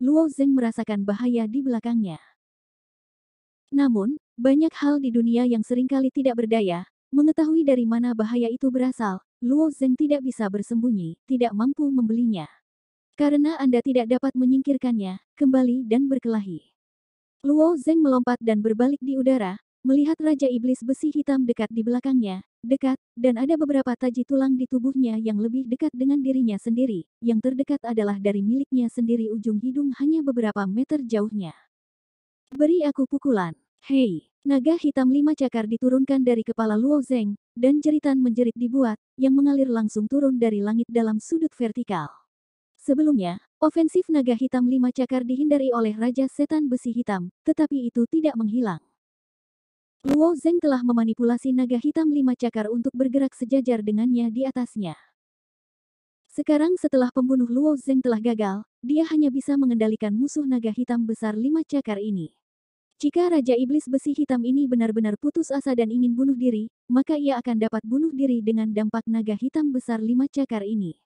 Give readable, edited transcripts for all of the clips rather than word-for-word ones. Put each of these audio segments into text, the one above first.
Luo Zeng merasakan bahaya di belakangnya. Namun, banyak hal di dunia yang seringkali tidak berdaya. Mengetahui dari mana bahaya itu berasal, Luo Zeng tidak bisa bersembunyi, tidak mampu membelinya. Karena Anda tidak dapat menyingkirkannya, kembali dan berkelahi. Luo Zeng melompat dan berbalik di udara, melihat Raja Iblis Besi Hitam dekat di belakangnya, dekat, dan ada beberapa taji tulang di tubuhnya yang lebih dekat dengan dirinya sendiri, yang terdekat adalah dari miliknya sendiri ujung hidung hanya beberapa meter jauhnya. Beri aku pukulan. Hei, naga hitam 5 cakar diturunkan dari kepala Luo Zeng, dan jeritan menjerit dibuat, yang mengalir langsung turun dari langit dalam sudut vertikal. Sebelumnya, ofensif naga hitam 5 cakar dihindari oleh Raja Setan Besi Hitam, tetapi itu tidak menghilang. Luo Zeng telah memanipulasi naga hitam 5 cakar untuk bergerak sejajar dengannya di atasnya. Sekarang setelah pembunuh Luo Zeng telah gagal, dia hanya bisa mengendalikan musuh naga hitam besar 5 cakar ini. Jika Raja Iblis Besi Hitam ini benar-benar putus asa dan ingin bunuh diri, maka ia akan dapat bunuh diri dengan dampak naga hitam besar 5 cakar ini.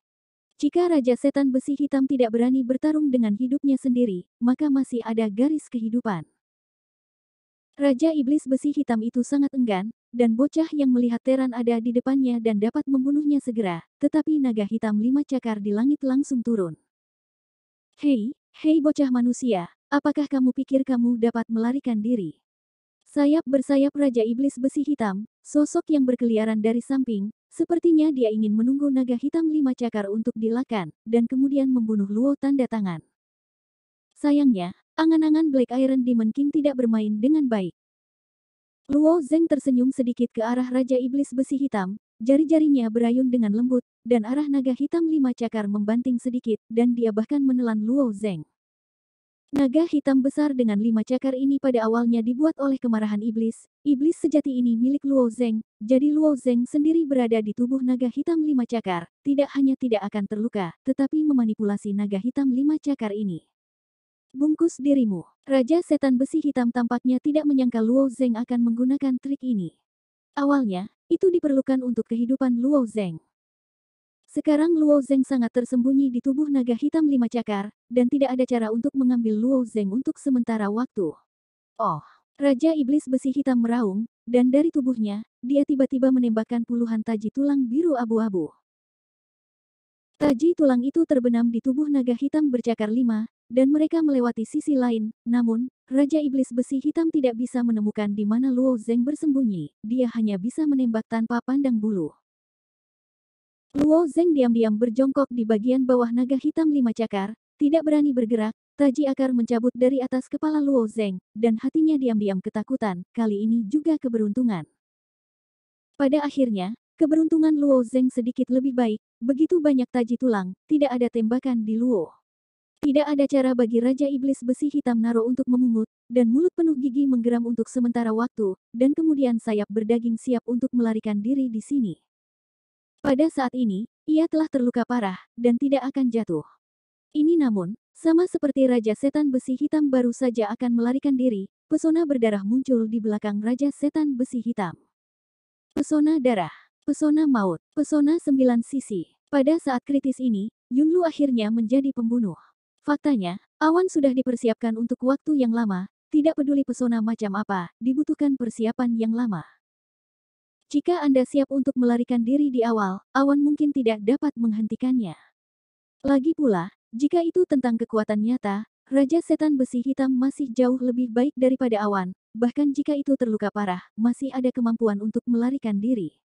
Jika Raja Setan Besi Hitam tidak berani bertarung dengan hidupnya sendiri, maka masih ada garis kehidupan. Raja Iblis Besi Hitam itu sangat enggan, dan bocah yang melihat Teran ada di depannya dan dapat membunuhnya segera, tetapi naga hitam 5 cakar di langit langsung turun. Hei, hei bocah manusia, apakah kamu pikir kamu dapat melarikan diri? Sayap bersayap Raja Iblis Besi Hitam, sosok yang berkeliaran dari samping, sepertinya dia ingin menunggu naga hitam 5 cakar untuk dilakan, dan kemudian membunuh Luo tanda tangan. Sayangnya, angan-angan Black Iron Demon King tidak bermain dengan baik. Luo Zeng tersenyum sedikit ke arah Raja Iblis Besi Hitam, jari-jarinya berayun dengan lembut, dan arah naga hitam 5 cakar membanting sedikit, dan dia bahkan menelan Luo Zeng. Naga hitam besar dengan 5 cakar ini pada awalnya dibuat oleh kemarahan iblis. Iblis sejati ini milik Luo Zeng, jadi Luo Zeng sendiri berada di tubuh naga hitam 5 cakar, tidak hanya tidak akan terluka, tetapi memanipulasi naga hitam 5 cakar ini. Bungkus dirimu. Raja Setan Besi Hitam tampaknya tidak menyangka Luo Zeng akan menggunakan trik ini. Awalnya, itu diperlukan untuk kehidupan Luo Zeng. Sekarang Luo Zeng sangat tersembunyi di tubuh naga hitam 5 cakar, dan tidak ada cara untuk mengambil Luo Zeng untuk sementara waktu. Oh, Raja Iblis Besi Hitam meraung, dan dari tubuhnya, dia tiba-tiba menembakkan puluhan taji tulang biru abu-abu. Taji tulang itu terbenam di tubuh naga hitam bercakar 5, dan mereka melewati sisi lain, namun, Raja Iblis Besi Hitam tidak bisa menemukan di mana Luo Zeng bersembunyi, dia hanya bisa menembak tanpa pandang bulu. Luo Zeng diam-diam berjongkok di bagian bawah naga hitam 5 cakar, tidak berani bergerak, taji akar mencabut dari atas kepala Luo Zeng, dan hatinya diam-diam ketakutan, kali ini juga keberuntungan. Pada akhirnya, keberuntungan Luo Zeng sedikit lebih baik, begitu banyak taji tulang, tidak ada tembakan di Luo. Tidak ada cara bagi Raja Iblis Besi Hitam Naro untuk memungut, dan mulut penuh gigi menggeram untuk sementara waktu, dan kemudian sayap berdaging siap untuk melarikan diri di sini. Pada saat ini, ia telah terluka parah, dan tidak akan jatuh. Ini namun, sama seperti Raja Setan Besi Hitam baru saja akan melarikan diri, pesona berdarah muncul di belakang Raja Setan Besi Hitam. Pesona darah, pesona maut, pesona 9 sisi. Pada saat kritis ini, Yunlu akhirnya menjadi pembunuh. Faktanya, awan sudah dipersiapkan untuk waktu yang lama, tidak peduli pesona macam apa, dibutuhkan persiapan yang lama. Jika Anda siap untuk melarikan diri di awal, awan mungkin tidak dapat menghentikannya. Lagi pula, jika itu tentang kekuatan nyata, Raja Setan Besi Hitam masih jauh lebih baik daripada awan, bahkan jika itu terluka parah, masih ada kemampuan untuk melarikan diri.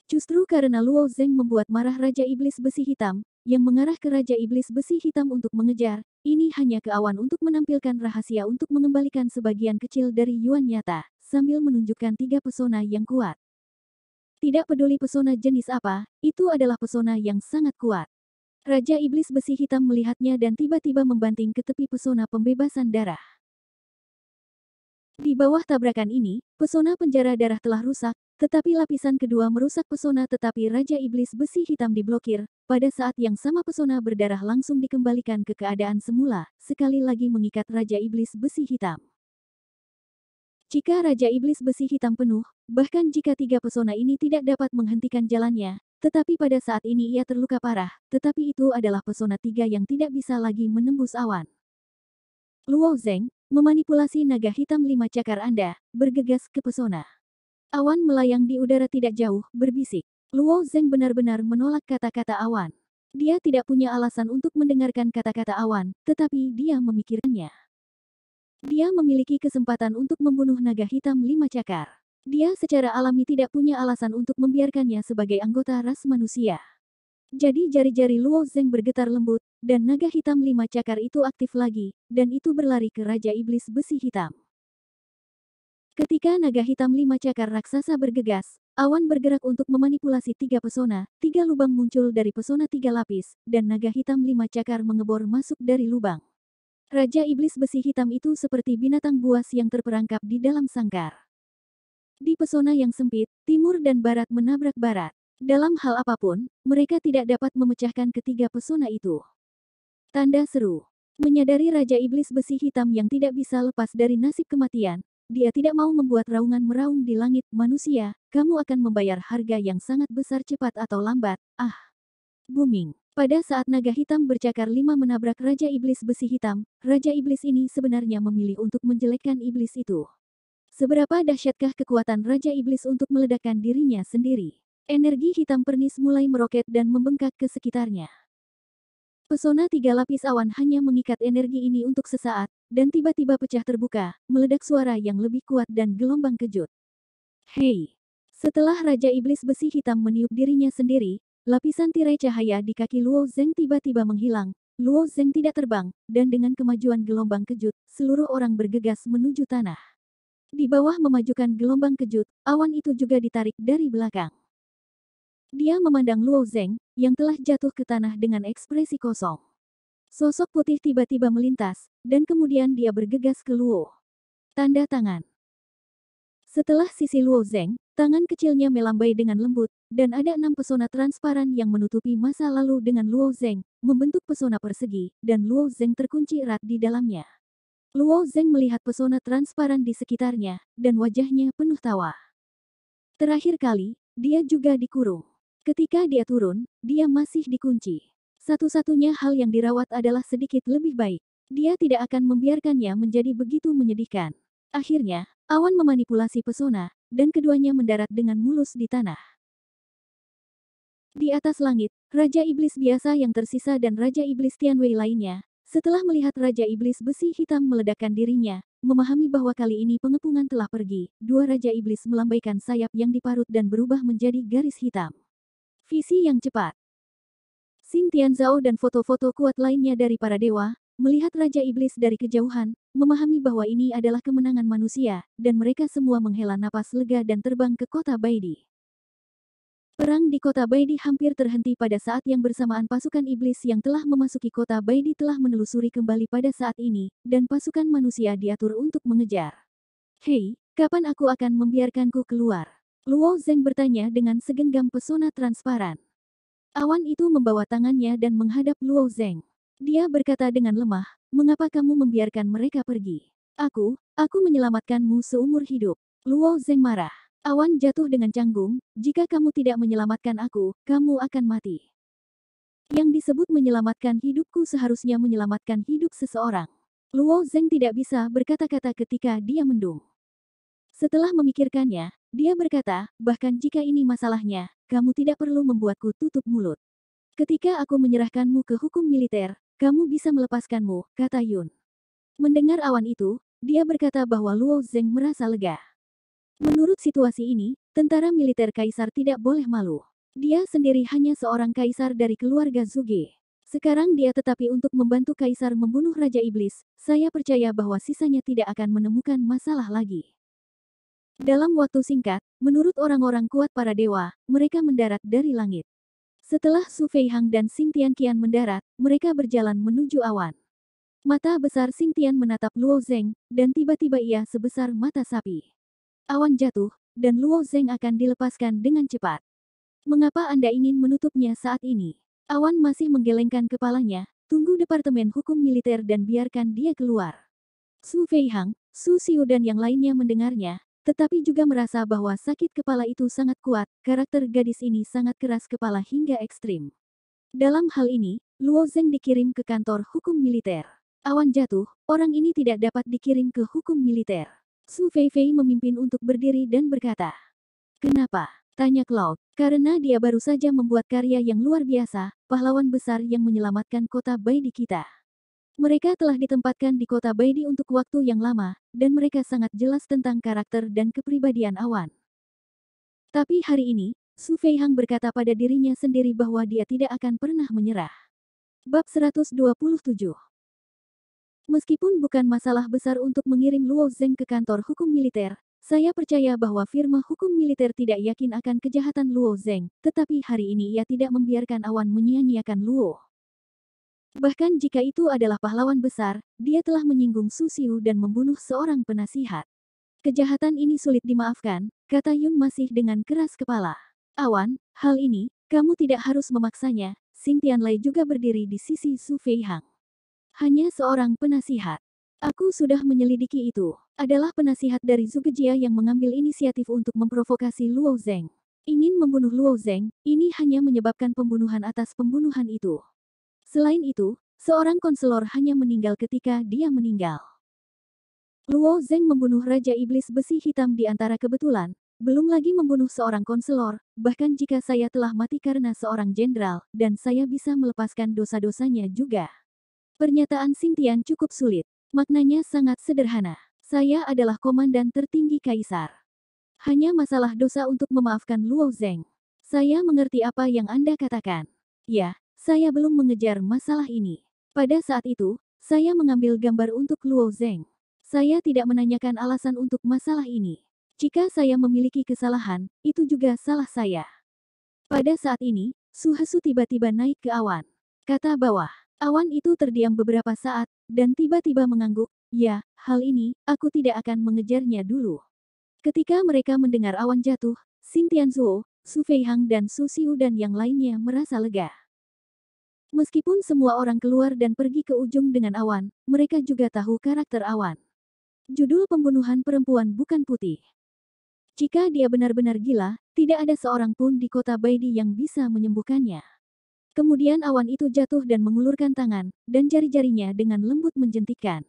Justru karena Luo Zeng membuat marah Raja Iblis Besi Hitam, yang mengarah ke Raja Iblis Besi Hitam untuk mengejar, ini hanya ke awan untuk menampilkan rahasia untuk mengembalikan sebagian kecil dari Yuan nyata, sambil menunjukkan 3 pesona yang kuat. Tidak peduli pesona jenis apa, itu adalah pesona yang sangat kuat. Raja Iblis Besi Hitam melihatnya dan tiba-tiba membanting ke tepi pesona pembebasan darah. Di bawah tabrakan ini, pesona penjara darah telah rusak, tetapi lapisan kedua merusak pesona tetapi Raja Iblis Besi Hitam diblokir, pada saat yang sama pesona berdarah langsung dikembalikan ke keadaan semula, sekali lagi mengikat Raja Iblis Besi Hitam. Jika Raja Iblis Besi Hitam penuh, bahkan jika 3 pesona ini tidak dapat menghentikan jalannya, tetapi pada saat ini ia terluka parah, tetapi itu adalah pesona tiga yang tidak bisa lagi menembus awan. Luo Zeng, memanipulasi naga hitam 5 cakar Anda, bergegas ke pesona. Awan melayang di udara tidak jauh, berbisik. Luo Zeng benar-benar menolak kata-kata awan. Dia tidak punya alasan untuk mendengarkan kata-kata awan, tetapi dia memikirkannya. Dia memiliki kesempatan untuk membunuh naga hitam 5 cakar. Dia secara alami tidak punya alasan untuk membiarkannya sebagai anggota ras manusia. Jadi jari-jari Luo Zeng bergetar lembut, dan naga hitam 5 cakar itu aktif lagi, dan itu berlari ke Raja Iblis Besi Hitam. Ketika naga hitam 5 cakar raksasa bergegas, awan bergerak untuk memanipulasi 3 pesona, 3 lubang muncul dari pesona 3 lapis, dan naga hitam 5 cakar mengebor masuk dari lubang. Raja Iblis Besi Hitam itu seperti binatang buas yang terperangkap di dalam sangkar. Di pesona yang sempit, timur dan barat menabrak barat. Dalam hal apapun, mereka tidak dapat memecahkan ketiga pesona itu. Tanda seru. Menyadari Raja Iblis Besi Hitam yang tidak bisa lepas dari nasib kematian, dia tidak mau membuat raungan meraung di langit. Manusia, kamu akan membayar harga yang sangat besar cepat atau lambat. Booming. Pada saat naga hitam bercakar 5 menabrak Raja Iblis Besi Hitam, Raja Iblis ini sebenarnya memilih untuk menjelekkan iblis itu. Seberapa dahsyatkah kekuatan Raja Iblis untuk meledakkan dirinya sendiri? Energi hitam pernis mulai meroket dan membengkak ke sekitarnya. Pesona 3 lapis awan hanya mengikat energi ini untuk sesaat, dan tiba-tiba pecah terbuka, meledak suara yang lebih kuat dan gelombang kejut. Hei! Setelah Raja Iblis Besi Hitam meniup dirinya sendiri, lapisan tirai cahaya di kaki Luo Zeng tiba-tiba menghilang. Luo Zeng tidak terbang, dan dengan kemajuan gelombang kejut, seluruh orang bergegas menuju tanah. Di bawah memajukan gelombang kejut, awan itu juga ditarik dari belakang. Dia memandang Luo Zeng, yang telah jatuh ke tanah dengan ekspresi kosong. Sosok putih tiba-tiba melintas, dan kemudian dia bergegas ke Luo. Tanda tangan. Setelah sisi Luo Zeng, tangan kecilnya melambai dengan lembut, dan ada 6 pesona transparan yang menutupi masa lalu dengan Luo Zeng, membentuk pesona persegi, dan Luo Zeng terkunci erat di dalamnya. Luo Zeng melihat pesona transparan di sekitarnya, dan wajahnya penuh tawa. Terakhir kali, dia juga dikurung. Ketika dia turun, dia masih dikunci. Satu-satunya hal yang dirawat adalah sedikit lebih baik. Dia tidak akan membiarkannya menjadi begitu menyedihkan. Akhirnya, awan memanipulasi pesona, dan keduanya mendarat dengan mulus di tanah. Di atas langit, Raja Iblis biasa yang tersisa dan Raja Iblis Tianwei lainnya, setelah melihat Raja Iblis Besi Hitam meledakkan dirinya, memahami bahwa kali ini pengepungan telah pergi, dua Raja Iblis melambaikan sayap yang diparut dan berubah menjadi garis hitam. Visi yang cepat. Xing Tianzhao dan foto-foto kuat lainnya dari para dewa, melihat Raja Iblis dari kejauhan, memahami bahwa ini adalah kemenangan manusia, dan mereka semua menghela napas lega dan terbang ke kota Baidi. Perang di kota Baidi hampir terhenti pada saat yang bersamaan pasukan iblis yang telah memasuki kota Baidi telah menelusuri kembali pada saat ini, dan pasukan manusia diatur untuk mengejar. Hei, kapan aku akan membiarkanku keluar? Luo Zeng bertanya dengan segenggam pesona transparan. Awan itu membawa tangannya dan menghadap Luo Zeng. Dia berkata dengan lemah, mengapa kamu membiarkan mereka pergi? Aku menyelamatkanmu seumur hidup. Luo Zeng marah. Awan jatuh dengan canggung, jika kamu tidak menyelamatkan aku, kamu akan mati. Yang disebut menyelamatkan hidupku seharusnya menyelamatkan hidup seseorang. Luo Zeng tidak bisa berkata-kata ketika dia mendung. Setelah memikirkannya, dia berkata, bahkan jika ini masalahnya, kamu tidak perlu membuatku tutup mulut. Ketika aku menyerahkanmu ke hukum militer, kamu bisa melepaskanmu, kata Yun. Mendengar awan itu, dia berkata bahwa Luo Zeng merasa lega. Menurut situasi ini, tentara militer kaisar tidak boleh malu. Dia sendiri hanya seorang kaisar dari keluarga Zhuge. Sekarang dia tetapi untuk membantu kaisar membunuh Raja Iblis, saya percaya bahwa sisanya tidak akan menemukan masalah lagi. Dalam waktu singkat, menurut orang-orang kuat para dewa, mereka mendarat dari langit. Setelah Su Feihang dan Xing Tianqian mendarat, mereka berjalan menuju awan. Mata besar Xing Tian menatap Luo Zeng, dan tiba-tiba ia sebesar mata sapi. Awan jatuh, dan Luo Zeng akan dilepaskan dengan cepat. Mengapa Anda ingin menutupnya saat ini? Awan masih menggelengkan kepalanya, tunggu Departemen Hukum Militer dan biarkan dia keluar. Su Feihang, Su Xiu dan yang lainnya mendengarnya, tetapi juga merasa bahwa sakit kepala itu sangat kuat. Karakter gadis ini sangat keras kepala hingga ekstrim. Dalam hal ini, Luo Zeng dikirim ke kantor hukum militer. Awan jatuh, orang ini tidak dapat dikirim ke hukum militer. Su Feifei memimpin untuk berdiri dan berkata, "Kenapa?" tanya Cloud. "Karena dia baru saja membuat karya yang luar biasa, pahlawan besar yang menyelamatkan kota Baidi kita. Mereka telah ditempatkan di kota Baidi untuk waktu yang lama, dan mereka sangat jelas tentang karakter dan kepribadian Awan." Tapi hari ini, Su Feihang berkata pada dirinya sendiri bahwa dia tidak akan pernah menyerah. Bab 127. Meskipun bukan masalah besar untuk mengirim Luo Zeng ke kantor hukum militer, saya percaya bahwa firma hukum militer tidak yakin akan kejahatan Luo Zeng, tetapi hari ini ia tidak membiarkan Awan menyia-nyiakan Luo. Bahkan jika itu adalah pahlawan besar, dia telah menyinggung Su Xiu dan membunuh seorang penasihat. Kejahatan ini sulit dimaafkan, kata Yun masih dengan keras kepala. Awan, hal ini, kamu tidak harus memaksanya. Xing Tianlai juga berdiri di sisi Su Feihang. Hanya seorang penasihat. Aku sudah menyelidiki itu. Adalah penasihat dari Zugejia yang mengambil inisiatif untuk memprovokasi Luo Zeng. Ingin membunuh Luo Zeng, ini hanya menyebabkan pembunuhan atas pembunuhan itu. Selain itu, seorang konselor hanya meninggal ketika dia meninggal. Luo Zeng membunuh Raja Iblis Besi Hitam di antara kebetulan, belum lagi membunuh seorang konselor, bahkan jika saya telah mati karena seorang jenderal, dan saya bisa melepaskan dosa-dosanya juga. Pernyataan Xingtian cukup sulit. Maknanya sangat sederhana. Saya adalah komandan tertinggi kaisar. Hanya masalah dosa untuk memaafkan Luo Zeng. Saya mengerti apa yang Anda katakan. Ya, saya belum mengejar masalah ini. Pada saat itu, saya mengambil gambar untuk Luo Zeng. Saya tidak menanyakan alasan untuk masalah ini. Jika saya memiliki kesalahan, itu juga salah saya. Pada saat ini, Su Hesu tiba-tiba naik ke awan. Kata bawah. Awan itu terdiam beberapa saat, dan tiba-tiba mengangguk. Ya, hal ini, aku tidak akan mengejarnya dulu. Ketika mereka mendengar awan jatuh, Xing Tianzuo, Su Feihang dan Su Xiu dan yang lainnya merasa lega. Meskipun semua orang keluar dan pergi ke ujung dengan awan, mereka juga tahu karakter awan. Judul pembunuhan perempuan bukan putih. Jika dia benar-benar gila, tidak ada seorang pun di kota Baidi yang bisa menyembuhkannya. Kemudian awan itu jatuh dan mengulurkan tangan, dan jari-jarinya dengan lembut menjentikkan.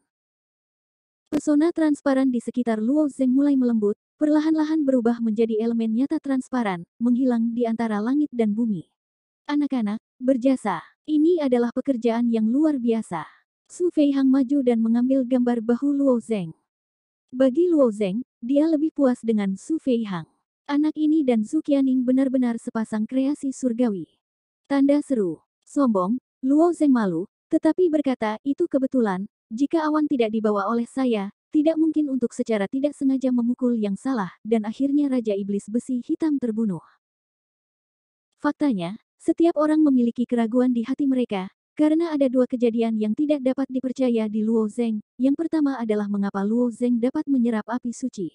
Pesona transparan di sekitar Luo Zeng mulai melembut, perlahan-lahan berubah menjadi elemen nyata transparan, menghilang di antara langit dan bumi. Anak-anak, berjasa. Ini adalah pekerjaan yang luar biasa. Su Feihang maju dan mengambil gambar bahu Luo Zeng. Bagi Luo Zeng, dia lebih puas dengan Su Feihang. Anak ini dan Zhu Qianing benar-benar sepasang kreasi surgawi. Tanda seru. Sombong, Luo Zeng malu, tetapi berkata, itu kebetulan, jika awan tidak dibawa oleh saya, tidak mungkin untuk secara tidak sengaja memukul yang salah, dan akhirnya Raja Iblis Besi Hitam terbunuh. Faktanya, setiap orang memiliki keraguan di hati mereka, karena ada dua kejadian yang tidak dapat dipercaya di Luo Zeng. Yang pertama adalah mengapa Luo Zeng dapat menyerap api suci.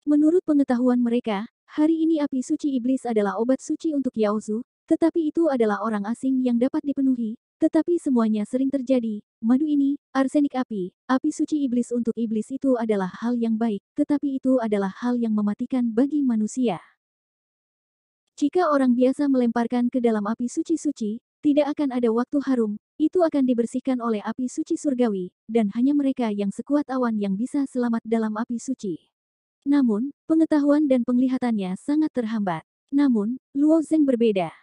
Menurut pengetahuan mereka, hari ini api suci iblis adalah obat suci untuk Yaozu, tetapi itu adalah orang asing yang dapat dipenuhi, tetapi semuanya sering terjadi. Madu ini, arsenik api suci iblis untuk iblis itu adalah hal yang baik, tetapi itu adalah hal yang mematikan bagi manusia. Jika orang biasa melemparkan ke dalam api suci-suci, tidak akan ada waktu harum, itu akan dibersihkan oleh api suci surgawi, dan hanya mereka yang sekuat awan yang bisa selamat dalam api suci. Namun, pengetahuan dan penglihatannya sangat terhambat. Namun, Luo Zeng berbeda.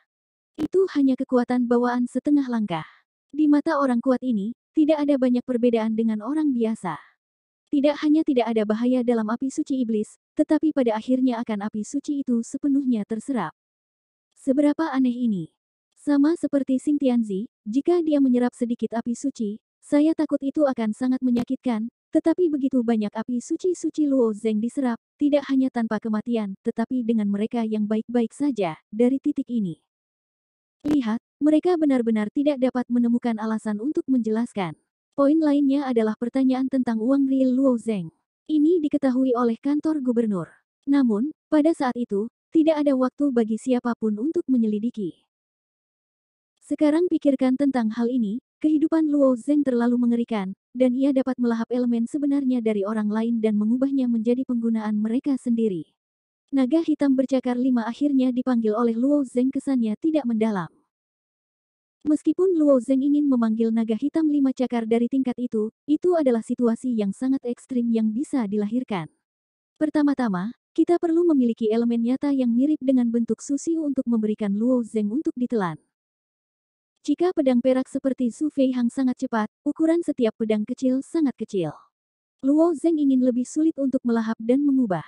Itu hanya kekuatan bawaan setengah langkah. Di mata orang kuat ini, tidak ada banyak perbedaan dengan orang biasa. Tidak hanya tidak ada bahaya dalam api suci iblis, tetapi pada akhirnya akan api suci itu sepenuhnya terserap. Seberapa aneh ini? Sama seperti Xing Tianzi, jika dia menyerap sedikit api suci, saya takut itu akan sangat menyakitkan. Tetapi begitu banyak api suci-suci Luo Zeng diserap, tidak hanya tanpa kematian, tetapi dengan mereka yang baik-baik saja, dari titik ini. Lihat, mereka benar-benar tidak dapat menemukan alasan untuk menjelaskan. Poin lainnya adalah pertanyaan tentang uang real Luo Zeng. Ini diketahui oleh kantor gubernur. Namun, pada saat itu, tidak ada waktu bagi siapapun untuk menyelidiki. Sekarang pikirkan tentang hal ini, kehidupan Luo Zeng terlalu mengerikan, dan ia dapat melahap elemen sebenarnya dari orang lain dan mengubahnya menjadi penggunaan mereka sendiri. Naga hitam bercakar 5 akhirnya dipanggil oleh Luo Zeng, kesannya tidak mendalam. Meskipun Luo Zeng ingin memanggil naga hitam 5 cakar dari tingkat itu adalah situasi yang sangat ekstrim yang bisa dilahirkan. Pertama-tama, kita perlu memiliki elemen nyata yang mirip dengan bentuk sushi untuk memberikan Luo Zeng untuk ditelan. Jika pedang perak seperti Su Fei Hang sangat cepat, ukuran setiap pedang kecil sangat kecil. Luo Zeng ingin lebih sulit untuk melahap dan mengubah.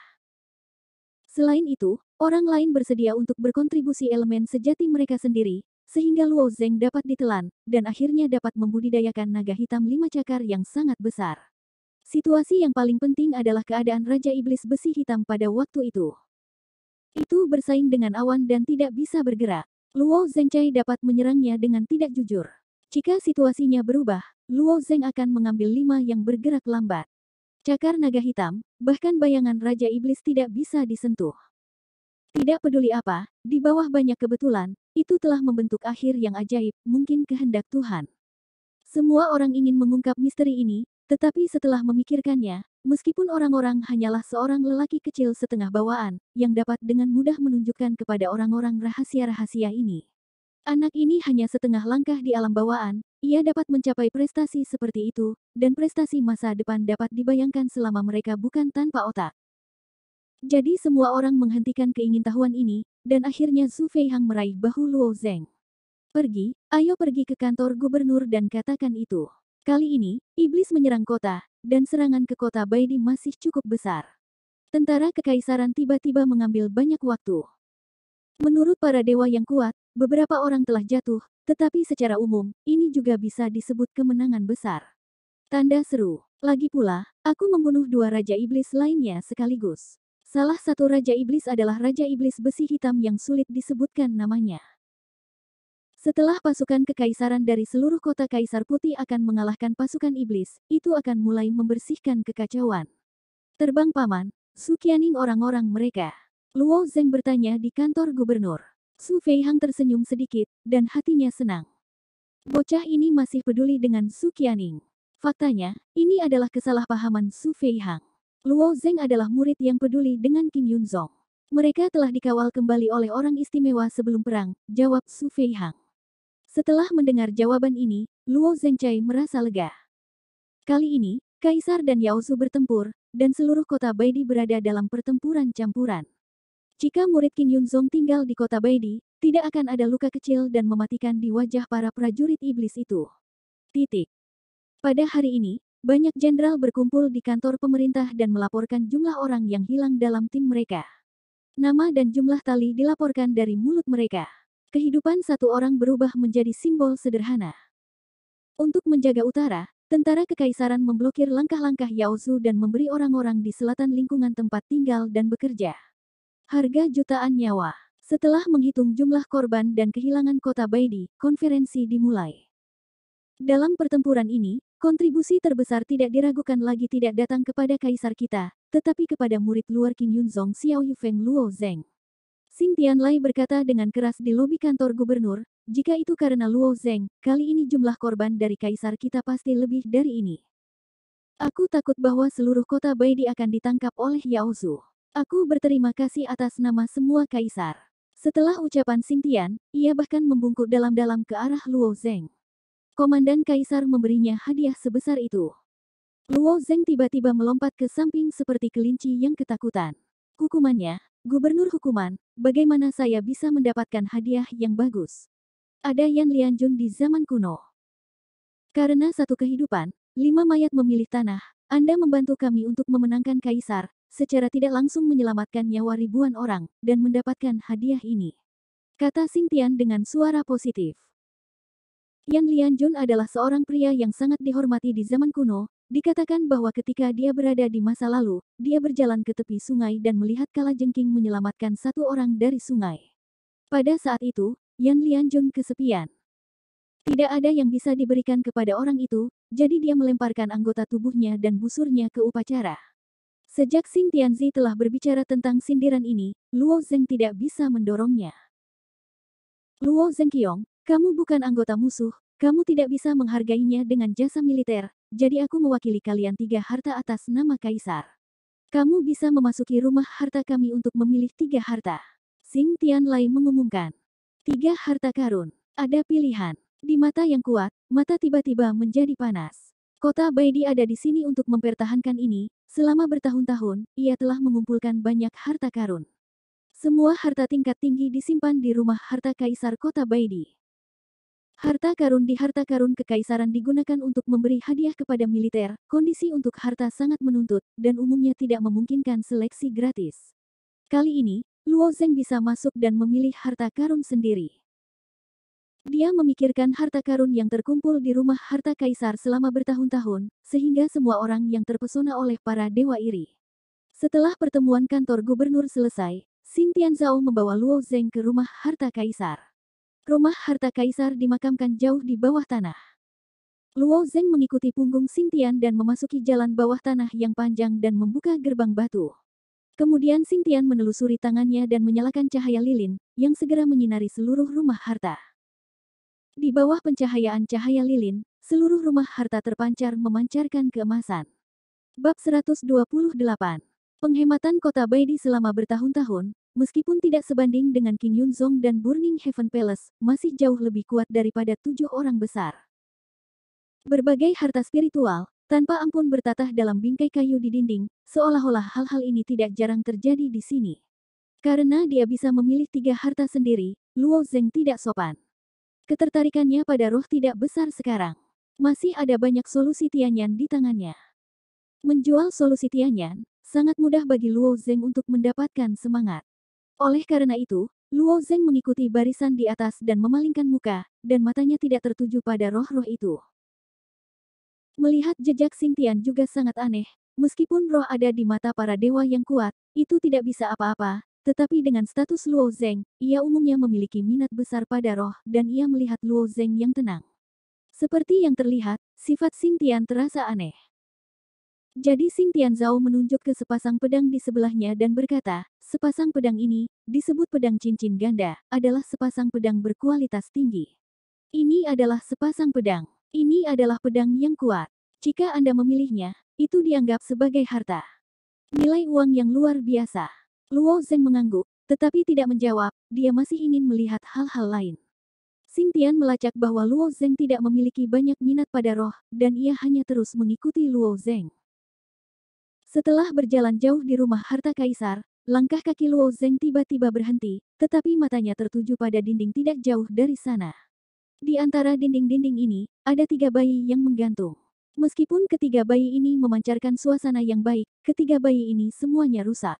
Selain itu, orang lain bersedia untuk berkontribusi elemen sejati mereka sendiri, sehingga Luo Zeng dapat ditelan, dan akhirnya dapat membudidayakan naga hitam 5 cakar yang sangat besar. Situasi yang paling penting adalah keadaan Raja Iblis Besi Hitam pada waktu itu. Itu bersaing dengan awan dan tidak bisa bergerak. Luo Zengcai dapat menyerangnya dengan tidak jujur. Jika situasinya berubah, Luo Zeng akan mengambil 5 yang bergerak lambat. Cakar naga hitam, bahkan bayangan Raja Iblis tidak bisa disentuh. Tidak peduli apa, di bawah banyak kebetulan, itu telah membentuk akhir yang ajaib, mungkin kehendak Tuhan. Semua orang ingin mengungkap misteri ini, tetapi setelah memikirkannya, meskipun orang-orang hanyalah seorang lelaki kecil setengah bawaan, yang dapat dengan mudah menunjukkan kepada orang-orang rahasia-rahasia ini. Anak ini hanya setengah langkah di alam bawaan, ia dapat mencapai prestasi seperti itu, dan prestasi masa depan dapat dibayangkan selama mereka bukan tanpa otak. Jadi semua orang menghentikan keingintahuan ini, dan akhirnya Su Fei Hang meraih bahu Luo Zeng. Pergi, ayo pergi ke kantor gubernur dan katakan itu. Kali ini, iblis menyerang kota, dan serangan ke kota Baidi masih cukup besar. Tentara kekaisaran tiba-tiba mengambil banyak waktu. Menurut para dewa yang kuat, beberapa orang telah jatuh, tetapi secara umum, ini juga bisa disebut kemenangan besar. Tanda seru. Lagi pula, aku membunuh 2 Raja Iblis lainnya sekaligus. Salah satu Raja Iblis adalah Raja Iblis Besi Hitam yang sulit disebutkan namanya. Setelah pasukan kekaisaran dari seluruh kota Kaisar Putih akan mengalahkan pasukan iblis, itu akan mulai membersihkan kekacauan. Terbang paman, Su Qianing orang-orang mereka. Luo Zeng bertanya di kantor gubernur. Su Fei Hang tersenyum sedikit, dan hatinya senang. Bocah ini masih peduli dengan Su Qianing. Faktanya, ini adalah kesalahpahaman Su Fei Hang. Luo Zeng adalah murid yang peduli dengan Qing Yunzong. Mereka telah dikawal kembali oleh orang istimewa sebelum perang, jawab Su Fei Hang. Setelah mendengar jawaban ini, Luo Zengcai merasa lega. Kali ini, Kaisar dan Yao Su bertempur, dan seluruh kota Baidi berada dalam pertempuran campuran. Jika murid Qing Yunzong tinggal di kota Baidi, tidak akan ada luka kecil dan mematikan di wajah para prajurit iblis itu. Titik. Pada hari ini, banyak jenderal berkumpul di kantor pemerintah dan melaporkan jumlah orang yang hilang dalam tim mereka. Nama dan jumlah tali dilaporkan dari mulut mereka. Kehidupan satu orang berubah menjadi simbol sederhana. Untuk menjaga utara, tentara kekaisaran memblokir langkah-langkah Yao Su dan memberi orang-orang di selatan lingkungan tempat tinggal dan bekerja. Harga jutaan nyawa. Setelah menghitung jumlah korban dan kehilangan kota Baidi, konferensi dimulai. Dalam pertempuran ini, kontribusi terbesar tidak diragukan lagi tidak datang kepada kaisar kita, tetapi kepada murid luar Qing Yunzong Xiao Yufeng Luo Zeng. Xing Tianlai berkata dengan keras di lobi kantor gubernur, jika itu karena Luo Zeng, kali ini jumlah korban dari kaisar kita pasti lebih dari ini. Aku takut bahwa seluruh kota Baidi akan ditangkap oleh Yao Su. Aku berterima kasih atas nama semua kaisar. Setelah ucapan Xing Tian, ia bahkan membungkuk dalam-dalam ke arah Luo Zeng. Komandan kaisar memberinya hadiah sebesar itu. Luo Zeng tiba-tiba melompat ke samping seperti kelinci yang ketakutan. Hukumannya, Gubernur Hukuman, bagaimana saya bisa mendapatkan hadiah yang bagus? Ada Yan Lianjun di zaman kuno. Karena satu kehidupan, 5 mayat memilih tanah, Anda membantu kami untuk memenangkan kaisar, secara tidak langsung menyelamatkan nyawa ribuan orang, dan mendapatkan hadiah ini. Kata Xing Tian dengan suara positif. Yan Lianjun adalah seorang pria yang sangat dihormati di zaman kuno. Dikatakan bahwa ketika dia berada di masa lalu, dia berjalan ke tepi sungai dan melihat kalajengking menyelamatkan satu orang dari sungai. Pada saat itu, Yan Lianjun kesepian. Tidak ada yang bisa diberikan kepada orang itu, jadi dia melemparkan anggota tubuhnya dan busurnya ke upacara. Sejak Xing Tianzi telah berbicara tentang sindiran ini, Luo Zeng tidak bisa mendorongnya. Luo Zengqiong, kamu bukan anggota musuh, kamu tidak bisa menghargainya dengan jasa militer, jadi aku mewakili kalian 3 harta atas nama Kaisar. Kamu bisa memasuki rumah harta kami untuk memilih 3 harta. Xing Tianlai mengumumkan. 3 harta karun. Ada pilihan. Di mata yang kuat, mata tiba-tiba menjadi panas. Kota Baidi ada di sini untuk mempertahankan ini. Selama bertahun-tahun, ia telah mengumpulkan banyak harta karun. Semua harta tingkat tinggi disimpan di rumah harta Kaisar Kota Baidi. Harta karun di harta karun kekaisaran digunakan untuk memberi hadiah kepada militer, kondisi untuk harta sangat menuntut, dan umumnya tidak memungkinkan seleksi gratis. Kali ini, Luo Zeng bisa masuk dan memilih harta karun sendiri. Dia memikirkan harta karun yang terkumpul di rumah harta kaisar selama bertahun-tahun, sehingga semua orang yang terpesona oleh para dewa iri. Setelah pertemuan kantor gubernur selesai, Xing Tianzhao membawa Luo Zeng ke rumah harta kaisar. Rumah harta kaisar dimakamkan jauh di bawah tanah. Luo Zeng mengikuti punggung Xing Tian dan memasuki jalan bawah tanah yang panjang dan membuka gerbang batu. Kemudian Xing Tian menelusuri tangannya dan menyalakan cahaya lilin, yang segera menyinari seluruh rumah harta. Di bawah pencahayaan cahaya lilin, seluruh rumah harta terpancar memancarkan keemasan. Bab 128. Penghematan kota Baidi selama bertahun-tahun, meskipun tidak sebanding dengan King Yunzong dan Burning Heaven Palace, masih jauh lebih kuat daripada 7 orang besar. Berbagai harta spiritual, tanpa ampun bertatah dalam bingkai kayu di dinding, seolah-olah hal-hal ini tidak jarang terjadi di sini. Karena dia bisa memilih 3 harta sendiri, Luo Zeng tidak sopan. Ketertarikannya pada roh tidak besar sekarang. Masih ada banyak solusi Tianyan di tangannya. Menjual solusi Tianyan, sangat mudah bagi Luo Zeng untuk mendapatkan semangat. Oleh karena itu, Luo Zeng mengikuti barisan di atas dan memalingkan muka, dan matanya tidak tertuju pada roh-roh itu. Melihat jejak Xing Tian juga sangat aneh, meskipun roh ada di mata para dewa yang kuat, itu tidak bisa apa-apa, tetapi dengan status Luo Zeng, ia umumnya memiliki minat besar pada roh, dan ia melihat Luo Zeng yang tenang. Seperti yang terlihat, sifat Xing Tian terasa aneh. Jadi Xing Tianzhao menunjuk ke sepasang pedang di sebelahnya dan berkata, sepasang pedang ini, disebut pedang cincin ganda, adalah sepasang pedang berkualitas tinggi. Ini adalah sepasang pedang. Ini adalah pedang yang kuat. Jika Anda memilihnya, itu dianggap sebagai harta. Nilai uang yang luar biasa. Luo Zeng mengangguk, tetapi tidak menjawab, dia masih ingin melihat hal-hal lain. Xing Tian melacak bahwa Luo Zeng tidak memiliki banyak minat pada roh, dan ia hanya terus mengikuti Luo Zeng. Setelah berjalan jauh di rumah harta kaisar, langkah kaki Luo Zeng tiba-tiba berhenti, tetapi matanya tertuju pada dinding tidak jauh dari sana. Di antara dinding-dinding ini, ada 3 bayi yang menggantung. Meskipun ketiga bayi ini memancarkan suasana yang baik, ketiga bayi ini semuanya rusak.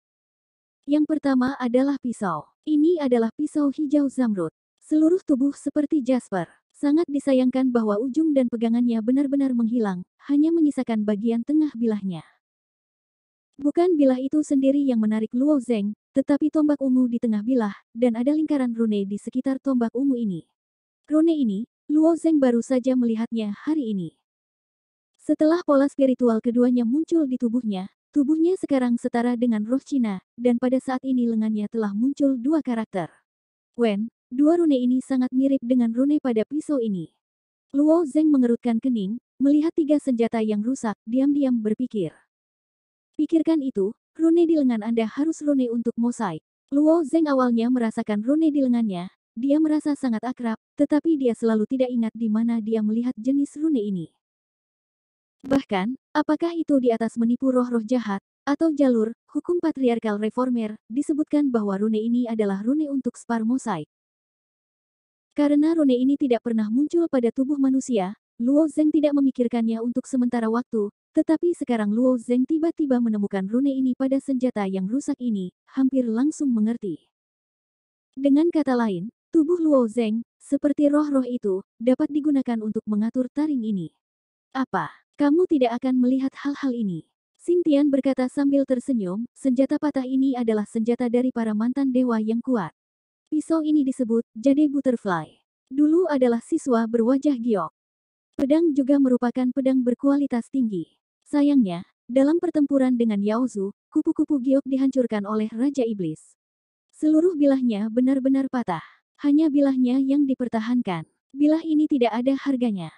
Yang pertama adalah pisau. Ini adalah pisau hijau zamrud. Seluruh tubuh seperti jasper. Sangat disayangkan bahwa ujung dan pegangannya benar-benar menghilang, hanya menyisakan bagian tengah bilahnya. Bukan bilah itu sendiri yang menarik Luo Zeng, tetapi tombak ungu di tengah bilah, dan ada lingkaran rune di sekitar tombak ungu ini. Rune ini, Luo Zeng baru saja melihatnya hari ini. Setelah pola spiritual keduanya muncul di tubuhnya sekarang setara dengan roh Cina, dan pada saat ini lengannya telah muncul 2 karakter. Wen, 2 rune ini sangat mirip dengan rune pada pisau ini. Luo Zeng mengerutkan kening, melihat 3 senjata yang rusak, diam-diam berpikir. Pikirkan itu, rune di lengan Anda harus rune untuk mosaik. Luo Zeng awalnya merasakan rune di lengannya, dia merasa sangat akrab, tetapi dia selalu tidak ingat di mana dia melihat jenis rune ini. Bahkan, apakah itu di atas menipu roh-roh jahat, atau jalur hukum patriarkal reformer, disebutkan bahwa rune ini adalah rune untuk spar mosaik. Karena rune ini tidak pernah muncul pada tubuh manusia, Luo Zeng tidak memikirkannya untuk sementara waktu, tetapi sekarang Luo Zeng tiba-tiba menemukan rune ini pada senjata yang rusak ini, hampir langsung mengerti. Dengan kata lain, tubuh Luo Zeng, seperti roh-roh itu, dapat digunakan untuk mengatur taring ini. Apa? Kamu tidak akan melihat hal-hal ini. Xing Tian berkata sambil tersenyum, senjata patah ini adalah senjata dari para mantan dewa yang kuat. Pisau ini disebut Jade Butterfly. Dulu adalah siswa berwajah giok. Pedang juga merupakan pedang berkualitas tinggi. Sayangnya, dalam pertempuran dengan Yaozu, kupu-kupu giok dihancurkan oleh Raja Iblis. Seluruh bilahnya benar-benar patah. Hanya bilahnya yang dipertahankan. Bilah ini tidak ada harganya.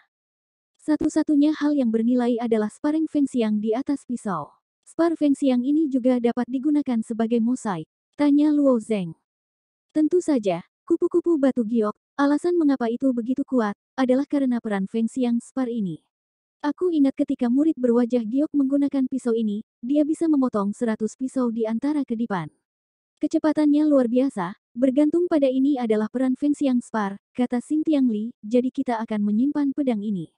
Satu-satunya hal yang bernilai adalah sparring fengxiang di atas pisau. Spar fengxiang ini juga dapat digunakan sebagai mosaik. Tanya Luo Zeng. Tentu saja, kupu-kupu batu giok, alasan mengapa itu begitu kuat, adalah karena peran fengxiang spar ini. Aku ingat ketika murid berwajah giok menggunakan pisau ini, dia bisa memotong 100 pisau di antara kedipan. Kecepatannya luar biasa, bergantung pada ini adalah peran fengxiang spar, kata Xing Tiangli, jadi kita akan menyimpan pedang ini.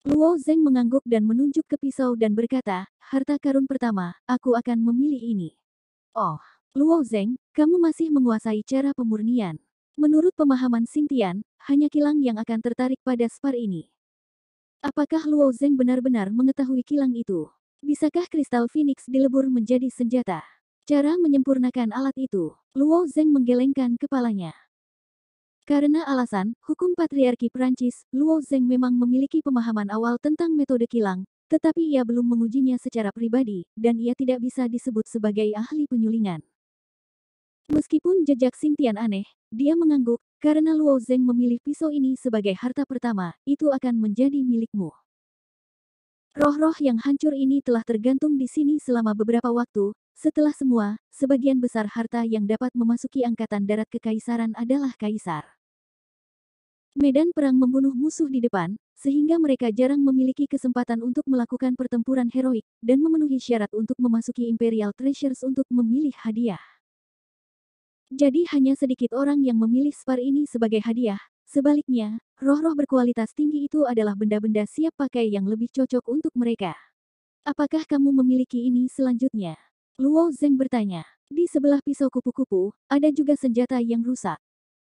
Luo Zeng mengangguk dan menunjuk ke pisau dan berkata, harta karun pertama, aku akan memilih ini. Oh, Luo Zeng, kamu masih menguasai cara pemurnian. Menurut pemahaman Xing Tian, hanya kilang yang akan tertarik pada spar ini. Apakah Luo Zeng benar-benar mengetahui kilang itu? Bisakah kristal Phoenix dilebur menjadi senjata? Cara menyempurnakan alat itu, Luo Zeng menggelengkan kepalanya. Karena alasan hukum patriarki Prancis, Luo Zeng memang memiliki pemahaman awal tentang metode kilang, tetapi ia belum mengujinya secara pribadi, dan ia tidak bisa disebut sebagai ahli penyulingan. Meskipun jejak Xing Tian aneh, dia mengangguk, karena Luo Zeng memilih pisau ini sebagai harta pertama, itu akan menjadi milikmu. Roh-roh yang hancur ini telah tergantung di sini selama beberapa waktu, setelah semua, sebagian besar harta yang dapat memasuki angkatan darat kekaisaran adalah kaisar. Medan perang membunuh musuh di depan, sehingga mereka jarang memiliki kesempatan untuk melakukan pertempuran heroik, dan memenuhi syarat untuk memasuki Imperial Treasures untuk memilih hadiah. Jadi hanya sedikit orang yang memilih spar ini sebagai hadiah, sebaliknya, roh-roh berkualitas tinggi itu adalah benda-benda siap pakai yang lebih cocok untuk mereka. Apakah kamu memiliki ini selanjutnya? Luo Zeng bertanya. Di sebelah pisau kupu-kupu, ada juga senjata yang rusak.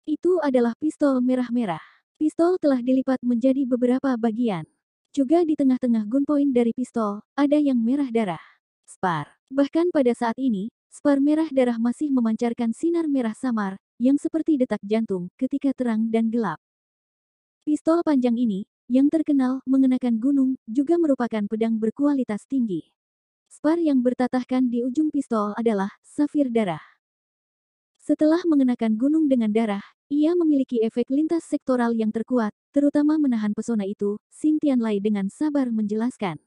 Itu adalah pistol merah-merah. Pistol telah dilipat menjadi beberapa bagian. Juga di tengah-tengah gunpoint dari pistol, ada yang merah darah. Spar. Bahkan pada saat ini, spar merah darah masih memancarkan sinar merah samar, yang seperti detak jantung ketika terang dan gelap. Pistol panjang ini, yang terkenal mengenakan gunung, juga merupakan pedang berkualitas tinggi. Spar yang bertatahkan di ujung pistol adalah safir darah. Setelah mengenakan gunung dengan darah, ia memiliki efek lintas sektoral yang terkuat, terutama menahan pesona itu, Xing Tianlai dengan sabar menjelaskan.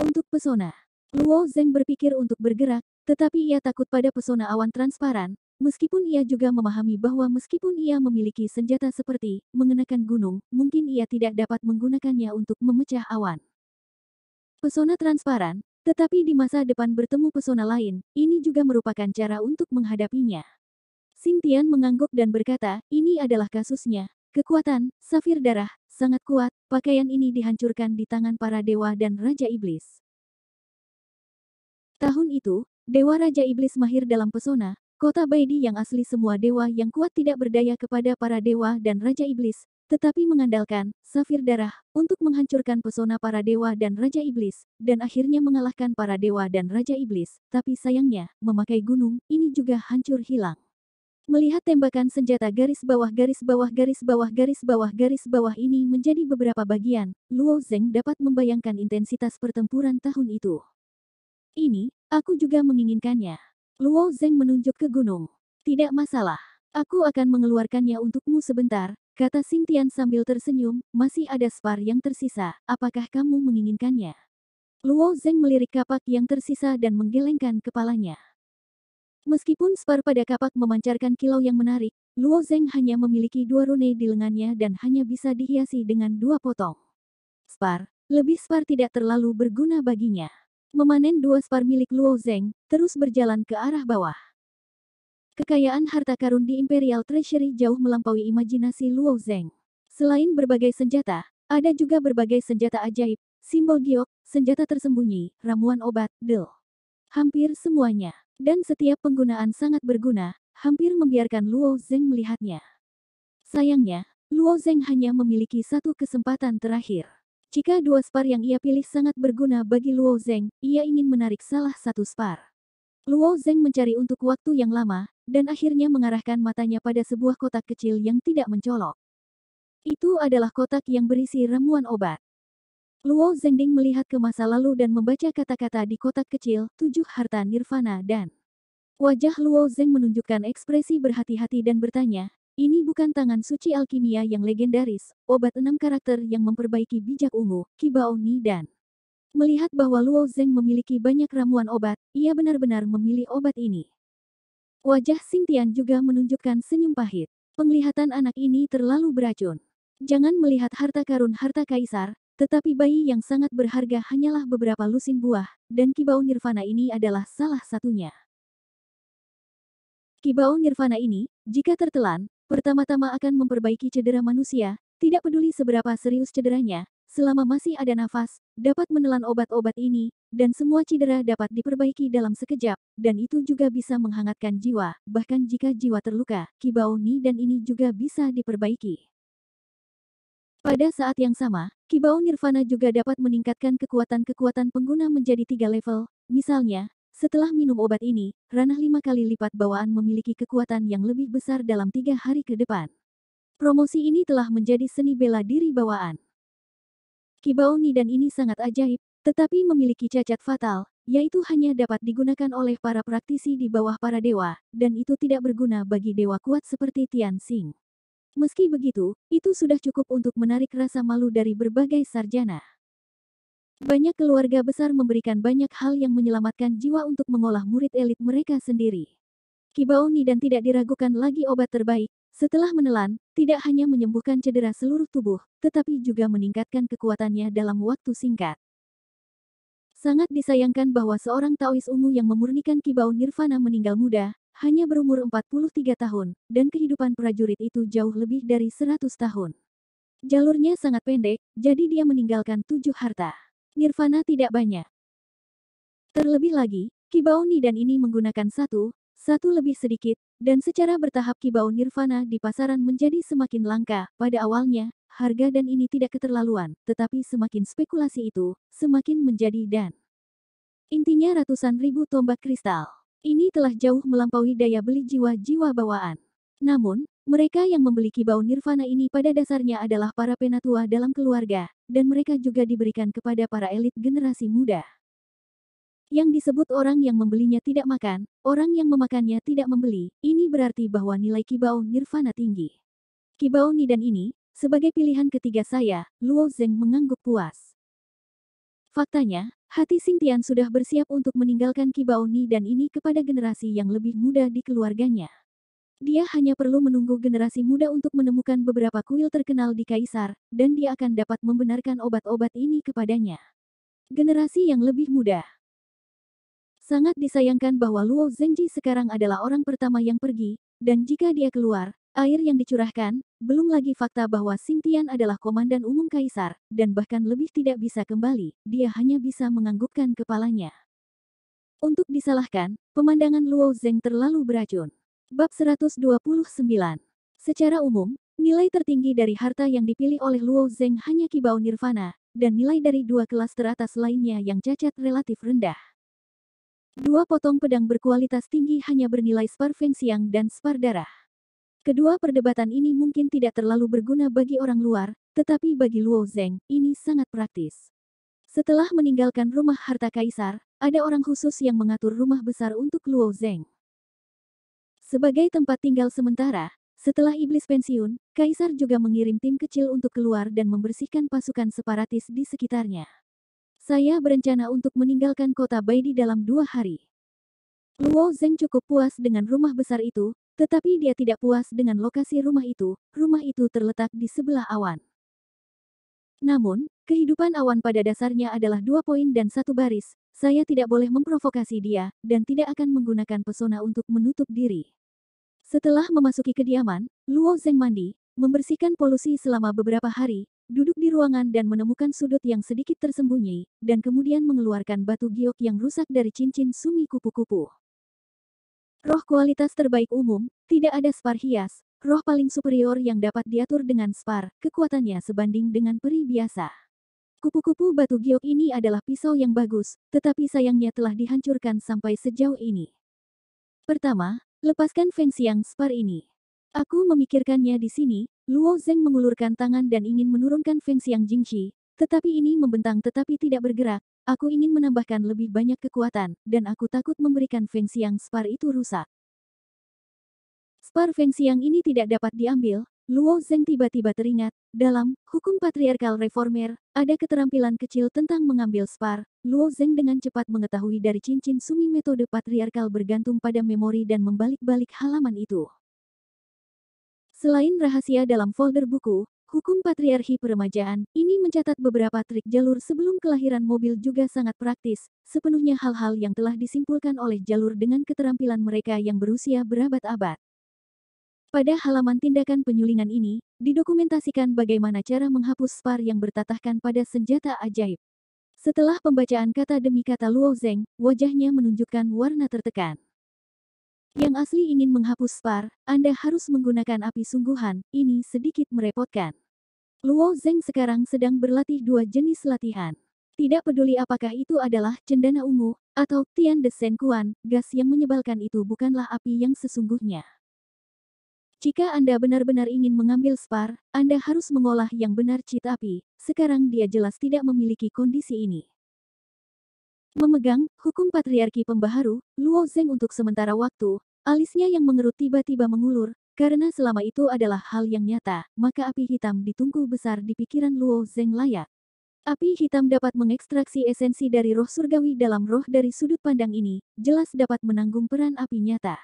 Untuk pesona, Luo Zeng berpikir untuk bergerak, tetapi ia takut pada pesona awan transparan, meskipun ia juga memahami bahwa meskipun ia memiliki senjata seperti mengenakan gunung, mungkin ia tidak dapat menggunakannya untuk memecah awan. Pesona transparan, tetapi di masa depan bertemu pesona lain, ini juga merupakan cara untuk menghadapinya. Xing Tian mengangguk dan berkata, ini adalah kasusnya. Kekuatan, safir darah, sangat kuat, pakaian ini dihancurkan di tangan para dewa dan Raja Iblis. Tahun itu, Dewa Raja Iblis mahir dalam pesona, kota Baidi yang asli semua dewa yang kuat tidak berdaya kepada para dewa dan Raja Iblis, tetapi mengandalkan safir darah untuk menghancurkan pesona para dewa dan Raja Iblis, dan akhirnya mengalahkan para dewa dan Raja Iblis, tapi sayangnya, memakai gunung, ini juga hancur hilang. Melihat tembakan senjata garis bawah garis bawah garis bawah garis bawah garis bawah ini menjadi beberapa bagian, Luo Zeng dapat membayangkan intensitas pertempuran tahun itu. Ini, aku juga menginginkannya. Luo Zeng menunjuk ke gunung. Tidak masalah. Aku akan mengeluarkannya untukmu sebentar, kata Xing Tian sambil tersenyum, masih ada spar yang tersisa, apakah kamu menginginkannya? Luo Zeng melirik kapak yang tersisa dan menggelengkan kepalanya. Meskipun spar pada kapak memancarkan kilau yang menarik, Luo Zeng hanya memiliki 2 rune di lengannya dan hanya bisa dihiasi dengan 2 potong. Spar, lebih spar tidak terlalu berguna baginya. Memanen 2 spar milik Luo Zeng, terus berjalan ke arah bawah. Kekayaan harta karun di Imperial Treasury jauh melampaui imajinasi Luo Zeng. Selain berbagai senjata, ada juga berbagai senjata ajaib, simbol giok, senjata tersembunyi, ramuan obat, del. Hampir semuanya. Dan setiap penggunaan sangat berguna, hampir membiarkan Luo Zeng melihatnya. Sayangnya, Luo Zeng hanya memiliki satu kesempatan terakhir. Jika 2 spar yang ia pilih sangat berguna bagi Luo Zeng, ia ingin menarik salah satu spar. Luo Zeng mencari untuk waktu yang lama, dan akhirnya mengarahkan matanya pada sebuah kotak kecil yang tidak mencolok. Itu adalah kotak yang berisi ramuan obat. Luo Zengding melihat ke masa lalu dan membaca kata-kata di kotak kecil, 7 harta nirvana dan... Wajah Luo Zeng menunjukkan ekspresi berhati-hati dan bertanya, Ini bukan tangan suci alkimia yang legendaris, obat 6 karakter yang memperbaiki bijak ungu, Qibao Ni dan melihat bahwa Luo Zeng memiliki banyak ramuan obat, ia benar-benar memilih obat ini. Wajah Xingtian juga menunjukkan senyum pahit. Penglihatan anak ini terlalu beracun. Jangan melihat harta karun harta kaisar, tetapi bayi yang sangat berharga hanyalah beberapa lusin buah, dan Qibao Nirvana ini adalah salah satunya. Qibao Nirvana ini, jika tertelan, pertama-tama akan memperbaiki cedera manusia, tidak peduli seberapa serius cederanya, selama masih ada nafas, dapat menelan obat-obat ini, dan semua cedera dapat diperbaiki dalam sekejap, dan itu juga bisa menghangatkan jiwa, bahkan jika jiwa terluka, Qibao Ni dan ini juga bisa diperbaiki. Pada saat yang sama, Qibao Nirvana juga dapat meningkatkan kekuatan-kekuatan pengguna menjadi 3 level, misalnya, setelah minum obat ini, ranah 5 kali lipat bawaan memiliki kekuatan yang lebih besar dalam 3 hari ke depan. Promosi ini telah menjadi seni bela diri bawaan. Qibao Ni dan ini sangat ajaib, tetapi memiliki cacat fatal, yaitu hanya dapat digunakan oleh para praktisi di bawah para dewa, dan itu tidak berguna bagi dewa kuat seperti Tian Xing. Meski begitu, itu sudah cukup untuk menarik rasa malu dari berbagai sarjana. Banyak keluarga besar memberikan banyak hal yang menyelamatkan jiwa untuk mengolah murid elit mereka sendiri. Qibao Ni dan tidak diragukan lagi obat terbaik, setelah menelan, tidak hanya menyembuhkan cedera seluruh tubuh, tetapi juga meningkatkan kekuatannya dalam waktu singkat. Sangat disayangkan bahwa seorang Taois ungu yang memurnikan Qibao Nirvana meninggal muda, hanya berumur 43 tahun, dan kehidupan prajurit itu jauh lebih dari 100 tahun. Jalurnya sangat pendek, jadi dia meninggalkan 7 harta Nirvana tidak banyak. Terlebih lagi, Qibao Ni dan ini menggunakan satu lebih sedikit, dan secara bertahap Qibao Nirvana di pasaran menjadi semakin langka. Pada awalnya, harga dan ini tidak keterlaluan, tetapi semakin spekulasi itu, semakin menjadi dan intinya ratusan ribu tombak kristal. Ini telah jauh melampaui daya beli jiwa-jiwa bawaan. Namun, mereka yang membeli Qibao Nirvana ini pada dasarnya adalah para penatua dalam keluarga, dan mereka juga diberikan kepada para elit generasi muda. Yang disebut orang yang membelinya tidak makan, orang yang memakannya tidak membeli, ini berarti bahwa nilai Qibao Nirvana tinggi. Qibao Ni dan ini, sebagai pilihan ketiga saya, Luo Zeng mengangguk puas. Faktanya, hati Xingtian sudah bersiap untuk meninggalkan Qibao Ni dan ini kepada generasi yang lebih muda di keluarganya. Dia hanya perlu menunggu generasi muda untuk menemukan beberapa kuil terkenal di Kaisar, dan dia akan dapat membenarkan obat-obat ini kepadanya. Generasi yang lebih muda. Sangat disayangkan bahwa Luo Zengji sekarang adalah orang pertama yang pergi, dan jika dia keluar, air yang dicurahkan, belum lagi fakta bahwa Xingtian adalah komandan umum Kaisar, dan bahkan lebih tidak bisa kembali, dia hanya bisa menganggukkan kepalanya. Untuk disalahkan, pemandangan Luo Zeng terlalu beracun. Bab 129. Secara umum, nilai tertinggi dari harta yang dipilih oleh Luo Zeng hanya Qibao Nirvana, dan nilai dari 2 kelas teratas lainnya yang cacat relatif rendah. 2 potong pedang berkualitas tinggi hanya bernilai spar Feng Xiang dan spar darah. Kedua perdebatan ini mungkin tidak terlalu berguna bagi orang luar, tetapi bagi Luo Zeng, ini sangat praktis. Setelah meninggalkan rumah harta kaisar, ada orang khusus yang mengatur rumah besar untuk Luo Zeng. Sebagai tempat tinggal sementara, setelah iblis pensiun, Kaisar juga mengirim tim kecil untuk keluar dan membersihkan pasukan separatis di sekitarnya. Saya berencana untuk meninggalkan kota Baidi dalam 2 hari. Luo Zeng cukup puas dengan rumah besar itu, tetapi dia tidak puas dengan lokasi rumah itu terletak di sebelah awan. Namun, kehidupan awan pada dasarnya adalah 2 poin dan 1 baris, saya tidak boleh memprovokasi dia, dan tidak akan menggunakan pesona untuk menutup diri. Setelah memasuki kediaman, Luo Zeng mandi, membersihkan polusi selama beberapa hari, duduk di ruangan dan menemukan sudut yang sedikit tersembunyi, dan kemudian mengeluarkan batu giok yang rusak dari cincin sumi kupu-kupu. Roh kualitas terbaik umum, tidak ada spar hias, roh paling superior yang dapat diatur dengan spar, kekuatannya sebanding dengan peri biasa. Kupu-kupu batu giok ini adalah pisau yang bagus, tetapi sayangnya telah dihancurkan sampai sejauh ini. Pertama, lepaskan Feng Xiang spar ini. Aku memikirkannya di sini, Luo Zeng mengulurkan tangan dan ingin menurunkan Feng Xiang Jingxi, tetapi ini membentang tetapi tidak bergerak. Aku ingin menambahkan lebih banyak kekuatan, dan aku takut memberikan Feng Xiang spar itu rusak. Spar Feng Xiang ini tidak dapat diambil. Luo Zeng tiba-tiba teringat, dalam hukum patriarkal reformer, ada keterampilan kecil tentang mengambil spar. Luo Zeng dengan cepat mengetahui dari cincin sumi metode patriarkal bergantung pada memori dan membalik-balik halaman itu. Selain rahasia dalam folder buku, hukum patriarki peremajaan, ini mencatat beberapa trik jalur sebelum kelahiran mobil juga sangat praktis, sepenuhnya hal-hal yang telah disimpulkan oleh jalur dengan keterampilan mereka yang berusia berabad-abad. Pada halaman tindakan penyulingan ini, didokumentasikan bagaimana cara menghapus spar yang bertatahkan pada senjata ajaib. Setelah pembacaan kata demi kata Luo Zeng, wajahnya menunjukkan warna tertekan. Yang asli ingin menghapus spar, Anda harus menggunakan api sungguhan, ini sedikit merepotkan. Luo Zeng sekarang sedang berlatih dua jenis latihan. Tidak peduli apakah itu adalah cendana ungu, atau Tian de Shen Quan, gas yang menyebalkan itu bukanlah api yang sesungguhnya. Jika Anda benar-benar ingin mengambil spar, Anda harus mengolah yang benar cheat api. Sekarang dia jelas tidak memiliki kondisi ini. Memegang hukum patriarki pembaharu, Luo Zeng untuk sementara waktu, alisnya yang mengerut tiba-tiba mengulur, karena selama itu adalah hal yang nyata, maka api hitam di tungku besar di pikiran Luo Zeng layak. Api hitam dapat mengekstraksi esensi dari roh surgawi dalam roh dari sudut pandang ini, jelas dapat menanggung peran api nyata.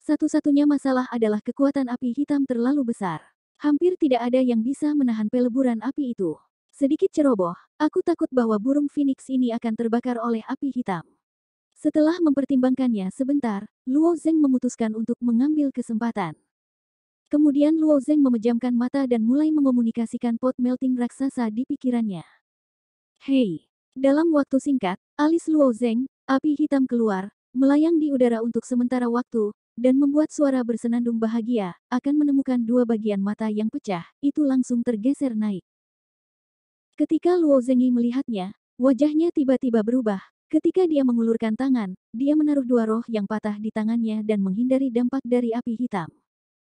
Satu-satunya masalah adalah kekuatan api hitam terlalu besar. Hampir tidak ada yang bisa menahan peleburan api itu. Sedikit ceroboh, aku takut bahwa burung phoenix ini akan terbakar oleh api hitam. Setelah mempertimbangkannya sebentar, Luo Zeng memutuskan untuk mengambil kesempatan. Kemudian Luo Zeng memejamkan mata dan mulai mengomunikasikan pot melting raksasa di pikirannya. Hei! Dalam waktu singkat, alis Luo Zeng, api hitam keluar, melayang di udara untuk sementara waktu, dan membuat suara bersenandung bahagia, akan menemukan dua bagian mata yang pecah, itu langsung tergeser naik. Ketika Luo Zengyi melihatnya, wajahnya tiba-tiba berubah. Ketika dia mengulurkan tangan, dia menaruh dua roh yang patah di tangannya dan menghindari dampak dari api hitam.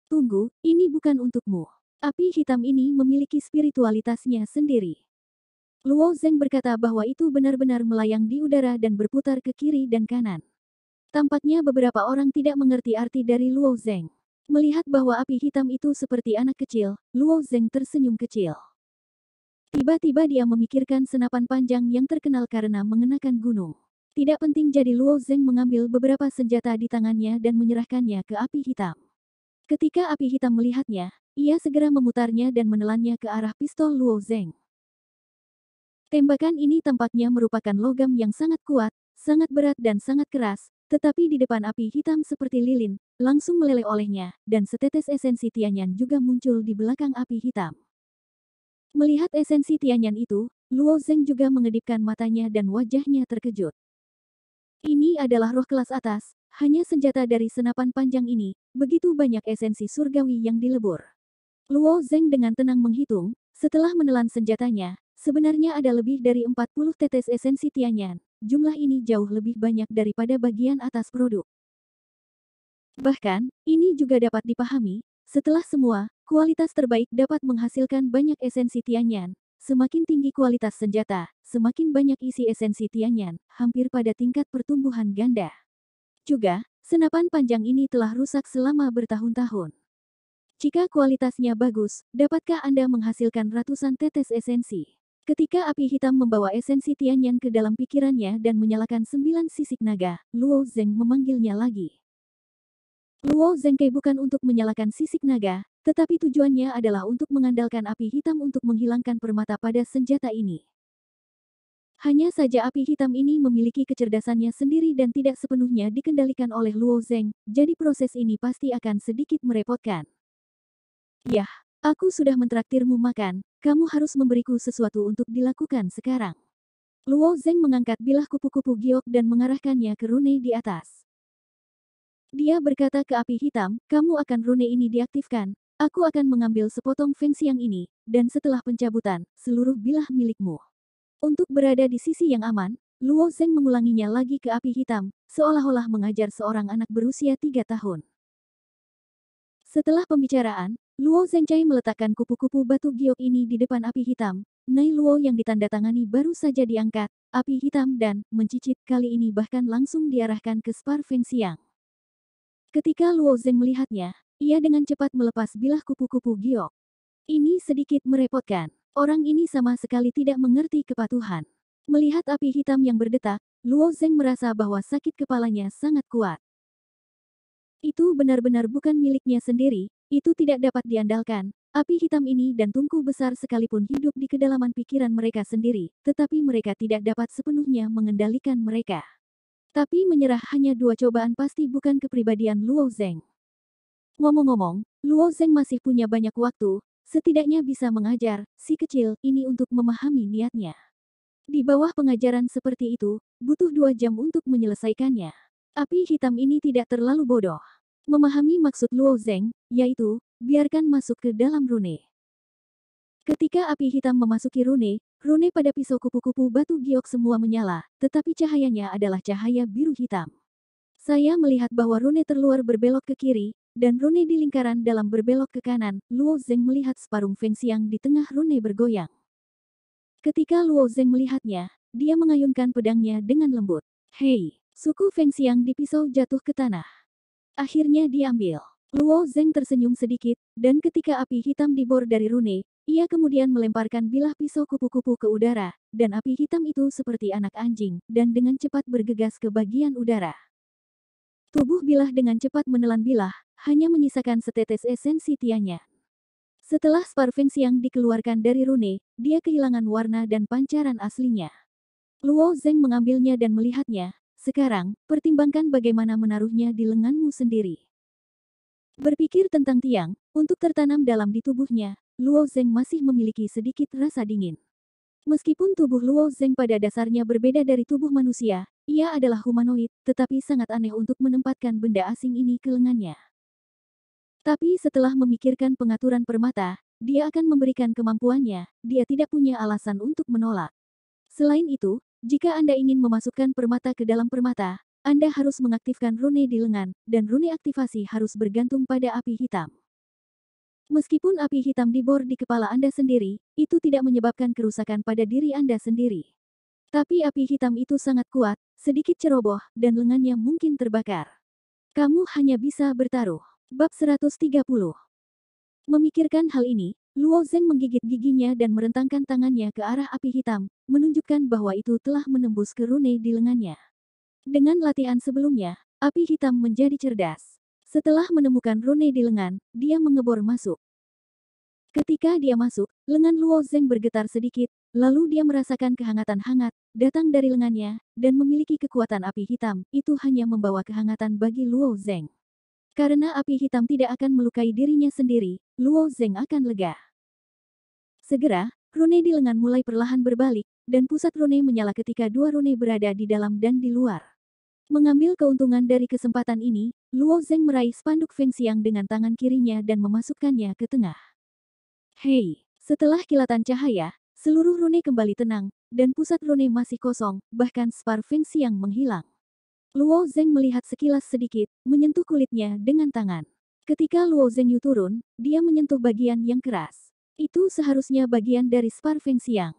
Tunggu, ini bukan untukmu. Api hitam ini memiliki spiritualitasnya sendiri. Luo Zeng berkata bahwa itu benar-benar melayang di udara dan berputar ke kiri dan kanan. Tampaknya beberapa orang tidak mengerti arti dari Luo Zeng. Melihat bahwa api hitam itu seperti anak kecil, Luo Zeng tersenyum kecil. Tiba-tiba dia memikirkan senapan panjang yang terkenal karena mengenakan gunung. Tidak penting jadi Luo Zeng mengambil beberapa senjata di tangannya dan menyerahkannya ke api hitam. Ketika api hitam melihatnya, ia segera memutarnya dan menelannya ke arah pistol Luo Zeng. Tembakan ini tampaknya merupakan logam yang sangat kuat, sangat berat dan sangat keras, tetapi di depan api hitam seperti lilin, langsung meleleh olehnya, dan setetes esensi Tianyan juga muncul di belakang api hitam. Melihat esensi Tianyan itu, Luo Zeng juga mengedipkan matanya dan wajahnya terkejut. Ini adalah roh kelas atas, hanya senjata dari senapan panjang ini, begitu banyak esensi surgawi yang dilebur. Luo Zeng dengan tenang menghitung, setelah menelan senjatanya, sebenarnya ada lebih dari 40 tetes esensi Tianyan. Jumlah ini jauh lebih banyak daripada bagian atas produk. Bahkan, ini juga dapat dipahami, setelah semua, kualitas terbaik dapat menghasilkan banyak esensi Tianyan. Semakin tinggi kualitas senjata, semakin banyak isi esensi Tianyan, hampir pada tingkat pertumbuhan ganda. Juga, senapan panjang ini telah rusak selama bertahun-tahun. Jika kualitasnya bagus, dapatkah Anda menghasilkan ratusan tetes esensi? Ketika api hitam membawa esensi Tianyan ke dalam pikirannya dan menyalakan 9 sisik naga, Luo Zeng memanggilnya lagi. Luo Zengkei bukan untuk menyalakan sisik naga, tetapi tujuannya adalah untuk mengandalkan api hitam untuk menghilangkan permata pada senjata ini. Hanya saja api hitam ini memiliki kecerdasannya sendiri dan tidak sepenuhnya dikendalikan oleh Luo Zeng, jadi proses ini pasti akan sedikit merepotkan. Yah, aku sudah mentraktirmu makan, kamu harus memberiku sesuatu untuk dilakukan sekarang. Luo Zeng mengangkat bilah kupu-kupu giok dan mengarahkannya ke rune di atas. Dia berkata ke api hitam, kamu akan rune ini diaktifkan, aku akan mengambil sepotong feng xiang ini, dan setelah pencabutan, seluruh bilah milikmu. Untuk berada di sisi yang aman, Luo Zeng mengulanginya lagi ke api hitam, seolah-olah mengajar seorang anak berusia 3 tahun. Setelah pembicaraan, Luo Zengcai meletakkan kupu-kupu batu giok ini di depan api hitam. Nai Luo yang ditandatangani baru saja diangkat, api hitam dan, mencicit kali ini bahkan langsung diarahkan ke spar feng xiang. Ketika Luo Zeng melihatnya, ia dengan cepat melepas bilah kupu-kupu giok. Ini sedikit merepotkan. Orang ini sama sekali tidak mengerti kepatuhan. Melihat api hitam yang berdetak, Luo Zeng merasa bahwa sakit kepalanya sangat kuat. Itu benar-benar bukan miliknya sendiri, itu tidak dapat diandalkan. Api hitam ini dan tungku besar sekalipun hidup di kedalaman pikiran mereka sendiri, tetapi mereka tidak dapat sepenuhnya mengendalikan mereka. Tapi menyerah hanya 2 cobaan pasti bukan kepribadian Luo Zeng. Ngomong-ngomong, Luo Zeng masih punya banyak waktu, setidaknya bisa mengajar si kecil ini untuk memahami niatnya. Di bawah pengajaran seperti itu, butuh 2 jam untuk menyelesaikannya. Api hitam ini tidak terlalu bodoh. Memahami maksud Luo Zeng, yaitu, biarkan masuk ke dalam rune. Ketika api hitam memasuki rune pada pisau kupu-kupu batu giok semua menyala, tetapi cahayanya adalah cahaya biru hitam. Saya melihat bahwa rune terluar berbelok ke kiri, dan rune di lingkaran dalam berbelok ke kanan. Luo Zeng melihat separung Feng Xiang di tengah rune bergoyang. Ketika Luo Zeng melihatnya, dia mengayunkan pedangnya dengan lembut. Hei, suku Feng Xiang di pisau jatuh ke tanah. Akhirnya diambil. Luo Zeng tersenyum sedikit, dan ketika api hitam dibor dari rune, ia kemudian melemparkan bilah pisau kupu-kupu ke udara, dan api hitam itu seperti anak anjing, dan dengan cepat bergegas ke bagian udara. Tubuh bilah dengan cepat menelan bilah, hanya menyisakan setetes esensi tianya. Setelah spar Feng Xiang dikeluarkan dari rune, dia kehilangan warna dan pancaran aslinya. Luo Zeng mengambilnya dan melihatnya. Sekarang, pertimbangkan bagaimana menaruhnya di lenganmu sendiri. Berpikir tentang tiang, untuk tertanam dalam di tubuhnya, Luo Zeng masih memiliki sedikit rasa dingin. Meskipun tubuh Luo Zeng pada dasarnya berbeda dari tubuh manusia, ia adalah humanoid, tetapi sangat aneh untuk menempatkan benda asing ini ke lengannya. Tapi setelah memikirkan pengaturan permata, dia akan memberikan kemampuannya, dia tidak punya alasan untuk menolak. Selain itu, jika Anda ingin memasukkan permata ke dalam permata, Anda harus mengaktifkan rune di lengan, dan rune aktivasi harus bergantung pada api hitam. Meskipun api hitam dibor di kepala Anda sendiri, itu tidak menyebabkan kerusakan pada diri Anda sendiri. Tapi api hitam itu sangat kuat, sedikit ceroboh, dan lengannya mungkin terbakar. Kamu hanya bisa bertaruh. Bab 130. Memikirkan hal ini, Luo Zeng menggigit giginya dan merentangkan tangannya ke arah api hitam, menunjukkan bahwa itu telah menembus ke rune di lengannya. Dengan latihan sebelumnya, api hitam menjadi cerdas. Setelah menemukan rune di lengan, dia mengebor masuk. Ketika dia masuk, lengan Luo Zeng bergetar sedikit, lalu dia merasakan kehangatan hangat, datang dari lengannya, dan memiliki kekuatan api hitam, itu hanya membawa kehangatan bagi Luo Zeng. Karena api hitam tidak akan melukai dirinya sendiri, Luo Zeng akan lega. Segera, rune di lengan mulai perlahan berbalik, dan pusat rune menyala ketika 2 rune berada di dalam dan di luar. Mengambil keuntungan dari kesempatan ini, Luo Zeng meraih spanduk Feng Xiang dengan tangan kirinya dan memasukkannya ke tengah. Hei, setelah kilatan cahaya, seluruh rune kembali tenang, dan pusat rune masih kosong, bahkan spar Feng Xiang menghilang. Luo Zeng melihat sekilas sedikit, menyentuh kulitnya dengan tangan. Ketika Luo Zeng turun, dia menyentuh bagian yang keras. Itu seharusnya bagian dari spar Feng Xiang.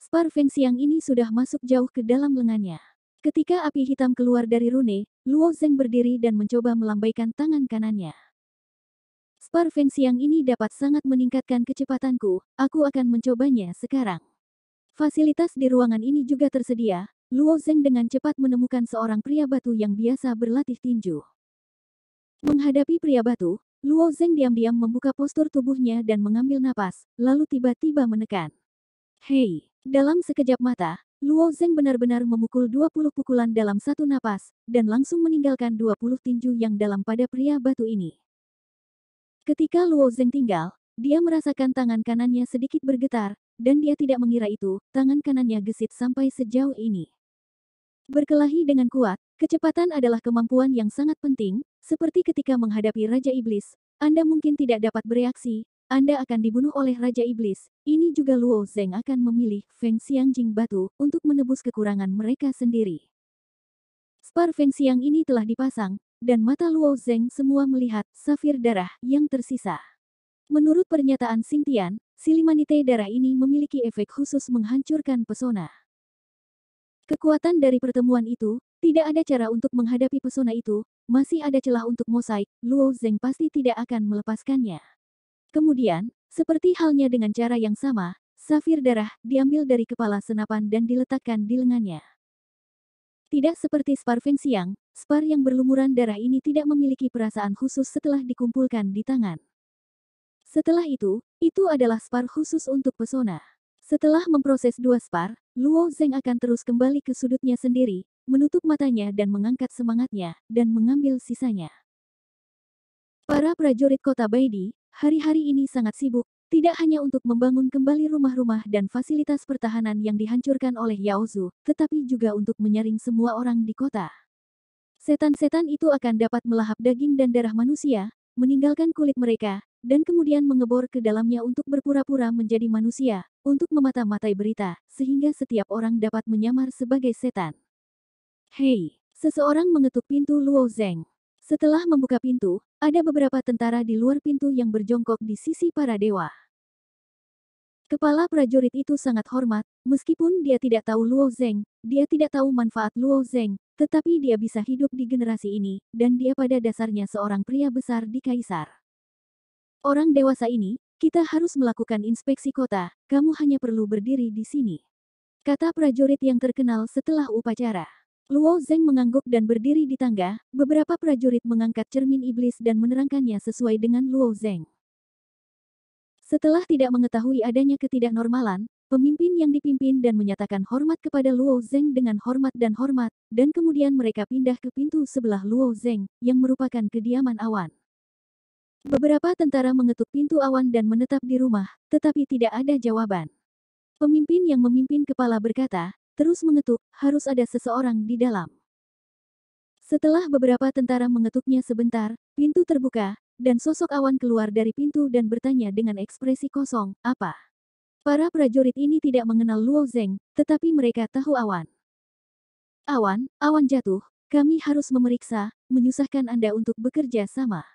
Spar Feng Xiang ini sudah masuk jauh ke dalam lengannya. Ketika api hitam keluar dari rune, Luo Zeng berdiri dan mencoba melambaikan tangan kanannya. Spar Feng Xiang ini dapat sangat meningkatkan kecepatanku, aku akan mencobanya sekarang. Fasilitas di ruangan ini juga tersedia. Luo Zeng dengan cepat menemukan seorang pria batu yang biasa berlatih tinju. Menghadapi pria batu, Luo Zeng diam-diam membuka postur tubuhnya dan mengambil napas, lalu tiba-tiba menekan. Hei, dalam sekejap mata, Luo Zeng benar-benar memukul 20 pukulan dalam satu napas, dan langsung meninggalkan 20 tinju yang dalam pada pria batu ini. Ketika Luo Zeng tinggal, dia merasakan tangan kanannya sedikit bergetar, dan dia tidak mengira itu, tangan kanannya gesit sampai sejauh ini. Berkelahi dengan kuat, kecepatan adalah kemampuan yang sangat penting, seperti ketika menghadapi Raja Iblis, Anda mungkin tidak dapat bereaksi, Anda akan dibunuh oleh Raja Iblis. Ini juga Luo Zeng akan memilih Feng Xiang Jing Batu untuk menebus kekurangan mereka sendiri. Spar Feng Xiang ini telah dipasang, dan mata Luo Zeng semua melihat safir darah yang tersisa. Menurut pernyataan Xingtian, silimanite darah ini memiliki efek khusus menghancurkan pesona. Kekuatan dari pertemuan itu Tidak ada cara untuk menghadapi pesona itu, masih ada celah untuk mosaik, Luo Zeng pasti tidak akan melepaskannya. Kemudian, seperti halnya dengan cara yang sama, safir darah diambil dari kepala senapan dan diletakkan di lengannya. Tidak seperti Spar Feng Xiang, Spar yang berlumuran darah ini tidak memiliki perasaan khusus setelah dikumpulkan di tangan. Setelah itu adalah Spar khusus untuk pesona. Setelah memproses dua Spar, Luo Zeng akan terus kembali ke sudutnya sendiri, menutup matanya dan mengangkat semangatnya, dan mengambil sisanya. Para prajurit kota Baidi, hari-hari ini sangat sibuk, tidak hanya untuk membangun kembali rumah-rumah dan fasilitas pertahanan yang dihancurkan oleh Yao Zu, tetapi juga untuk menyaring semua orang di kota. Setan-setan itu akan dapat melahap daging dan darah manusia, meninggalkan kulit mereka, dan kemudian mengebor ke dalamnya untuk berpura-pura menjadi manusia, untuk memata-matai berita, sehingga setiap orang dapat menyamar sebagai setan. Hei, seseorang mengetuk pintu Luo Zeng. Setelah membuka pintu, ada beberapa tentara di luar pintu yang berjongkok di sisi para dewa. Kepala prajurit itu sangat hormat, meskipun dia tidak tahu Luo Zeng, dia tidak tahu manfaat Luo Zeng, tetapi dia bisa hidup di generasi ini, dan dia pada dasarnya seorang pria besar di Kaisar. Orang dewasa ini, kita harus melakukan inspeksi kota, kamu hanya perlu berdiri di sini. Kata prajurit yang terkenal setelah upacara. Luo Zeng mengangguk dan berdiri di tangga, beberapa prajurit mengangkat cermin iblis dan menerangkannya sesuai dengan Luo Zeng. Setelah tidak mengetahui adanya ketidaknormalan, pemimpin yang dipimpin dan menyatakan hormat kepada Luo Zeng dengan hormat, dan kemudian mereka pindah ke pintu sebelah Luo Zeng, yang merupakan kediaman awan. Beberapa tentara mengetuk pintu awan dan menetap di rumah, tetapi tidak ada jawaban. Pemimpin yang memimpin kepala berkata, terus mengetuk, harus ada seseorang di dalam. Setelah beberapa tentara mengetuknya sebentar, pintu terbuka, dan sosok awan keluar dari pintu dan bertanya dengan ekspresi kosong, apa? Para prajurit ini tidak mengenal Luo Zeng, tetapi mereka tahu awan. Awan jatuh, kami harus memeriksa, menyusahkan Anda untuk bekerja sama.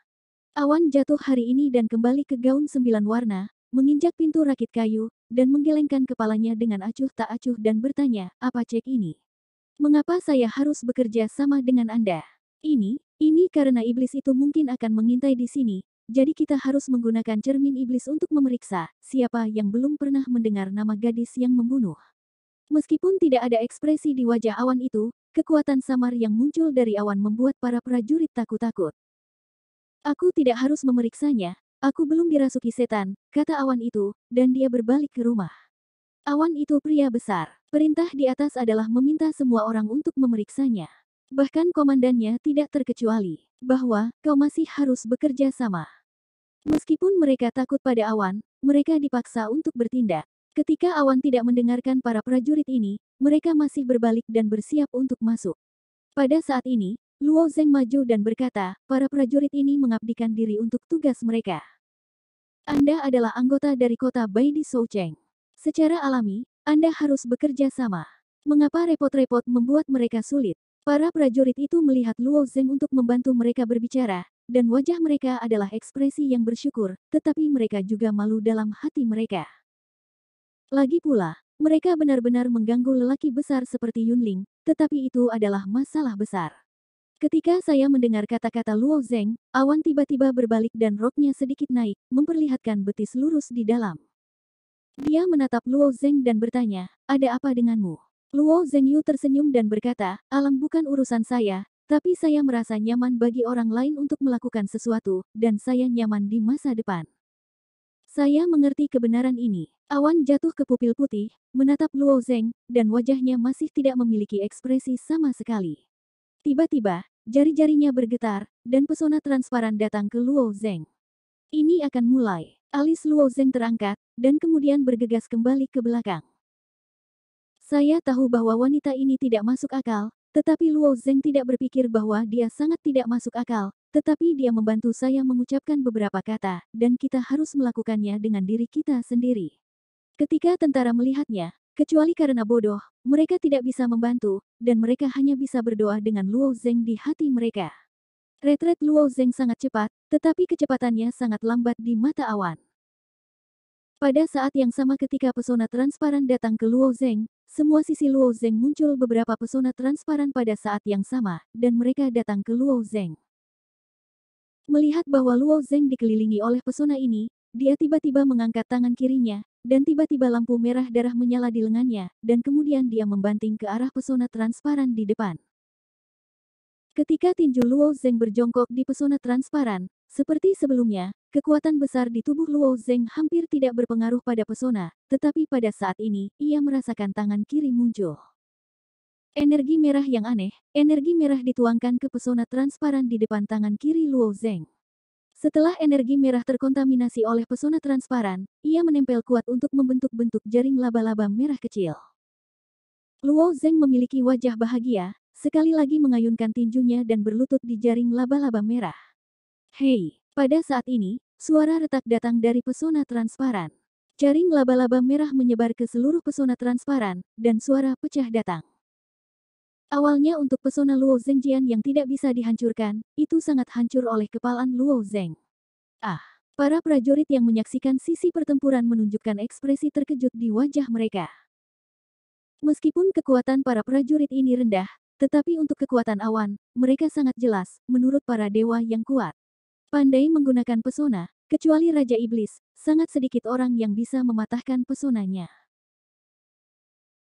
Awan jatuh hari ini dan kembali ke gaun 9 warna, menginjak pintu rakit kayu, dan menggelengkan kepalanya dengan acuh tak acuh dan bertanya, apa cek ini? Mengapa saya harus bekerja sama dengan Anda? Ini karena iblis itu mungkin akan mengintai di sini, jadi kita harus menggunakan cermin iblis untuk memeriksa, siapa yang belum pernah mendengar nama gadis yang membunuh. Meskipun tidak ada ekspresi di wajah awan itu, kekuatan samar yang muncul dari awan membuat para prajurit takut-takut. Aku tidak harus memeriksanya. Aku belum dirasuki setan, kata awan itu, dan dia berbalik ke rumah. Awan itu pria besar. Perintah di atas adalah meminta semua orang untuk memeriksanya. Bahkan komandannya tidak terkecuali, bahwa kau masih harus bekerja sama. Meskipun mereka takut pada awan, mereka dipaksa untuk bertindak. Ketika awan tidak mendengarkan para prajurit ini, mereka masih berbalik dan bersiap untuk masuk. Pada saat ini, Luo Zeng maju dan berkata, para prajurit ini mengabdikan diri untuk tugas mereka. Anda adalah anggota dari kota Baidi Soucheng. Secara alami, Anda harus bekerja sama. Mengapa repot-repot membuat mereka sulit? Para prajurit itu melihat Luo Zeng untuk membantu mereka berbicara, dan wajah mereka adalah ekspresi yang bersyukur, tetapi mereka juga malu dalam hati mereka. Lagi pula, mereka benar-benar mengganggu lelaki besar seperti Yunling, tetapi itu adalah masalah besar. Ketika saya mendengar kata-kata Luo Zeng, awan tiba-tiba berbalik dan roknya sedikit naik, memperlihatkan betis lurus di dalam. Dia menatap Luo Zeng dan bertanya, ada apa denganmu? Luo Zengyu tersenyum dan berkata, alam bukan urusan saya, tapi saya merasa nyaman bagi orang lain untuk melakukan sesuatu, dan saya nyaman di masa depan. Saya mengerti kebenaran ini. Awan jatuh ke pupil putih, menatap Luo Zeng, dan wajahnya masih tidak memiliki ekspresi sama sekali. Tiba-tiba, jari-jarinya bergetar, dan pesona transparan datang ke Luo Zeng. Ini akan mulai. Alis Luo Zeng terangkat, dan kemudian bergegas kembali ke belakang. Saya tahu bahwa wanita ini tidak masuk akal, tetapi Luo Zeng tidak berpikir bahwa dia sangat tidak masuk akal, tetapi dia membantu saya mengucapkan beberapa kata, dan kita harus melakukannya dengan diri kita sendiri. Ketika tentara melihatnya, kecuali karena bodoh, mereka tidak bisa membantu, dan mereka hanya bisa berdoa dengan Luo Zeng di hati mereka. Retret Luo Zeng sangat cepat, tetapi kecepatannya sangat lambat di mata awan. Pada saat yang sama ketika pesona transparan datang ke Luo Zeng, semua sisi Luo Zeng muncul beberapa pesona transparan pada saat yang sama, dan mereka datang ke Luo Zeng. Melihat bahwa Luo Zeng dikelilingi oleh pesona ini, dia tiba-tiba mengangkat tangan kirinya, dan tiba-tiba lampu merah darah menyala di lengannya, dan kemudian dia membanting ke arah pesona transparan di depan. Ketika tinju Luo Zeng berjongkok di pesona transparan, seperti sebelumnya, kekuatan besar di tubuh Luo Zeng hampir tidak berpengaruh pada pesona, tetapi pada saat ini, ia merasakan tangan kiri muncul. Energi merah yang aneh, energi merah dituangkan ke pesona transparan di depan tangan kiri Luo Zeng. Setelah energi merah terkontaminasi oleh pesona transparan, ia menempel kuat untuk membentuk-bentuk jaring laba-laba merah kecil. Luo Zeng memiliki wajah bahagia, sekali lagi mengayunkan tinjunya dan berlutut di jaring laba-laba merah. Hei, pada saat ini, suara retak datang dari pesona transparan. Jaring laba-laba merah menyebar ke seluruh pesona transparan, dan suara pecah datang. Awalnya untuk pesona Luo Zengjian yang tidak bisa dihancurkan, itu sangat hancur oleh kepalaan Luo Zeng. Para prajurit yang menyaksikan sisi pertempuran menunjukkan ekspresi terkejut di wajah mereka. Meskipun kekuatan para prajurit ini rendah, tetapi untuk kekuatan awan, mereka sangat jelas, menurut para dewa yang kuat. Pandai menggunakan pesona, kecuali Raja Iblis, sangat sedikit orang yang bisa mematahkan pesonanya.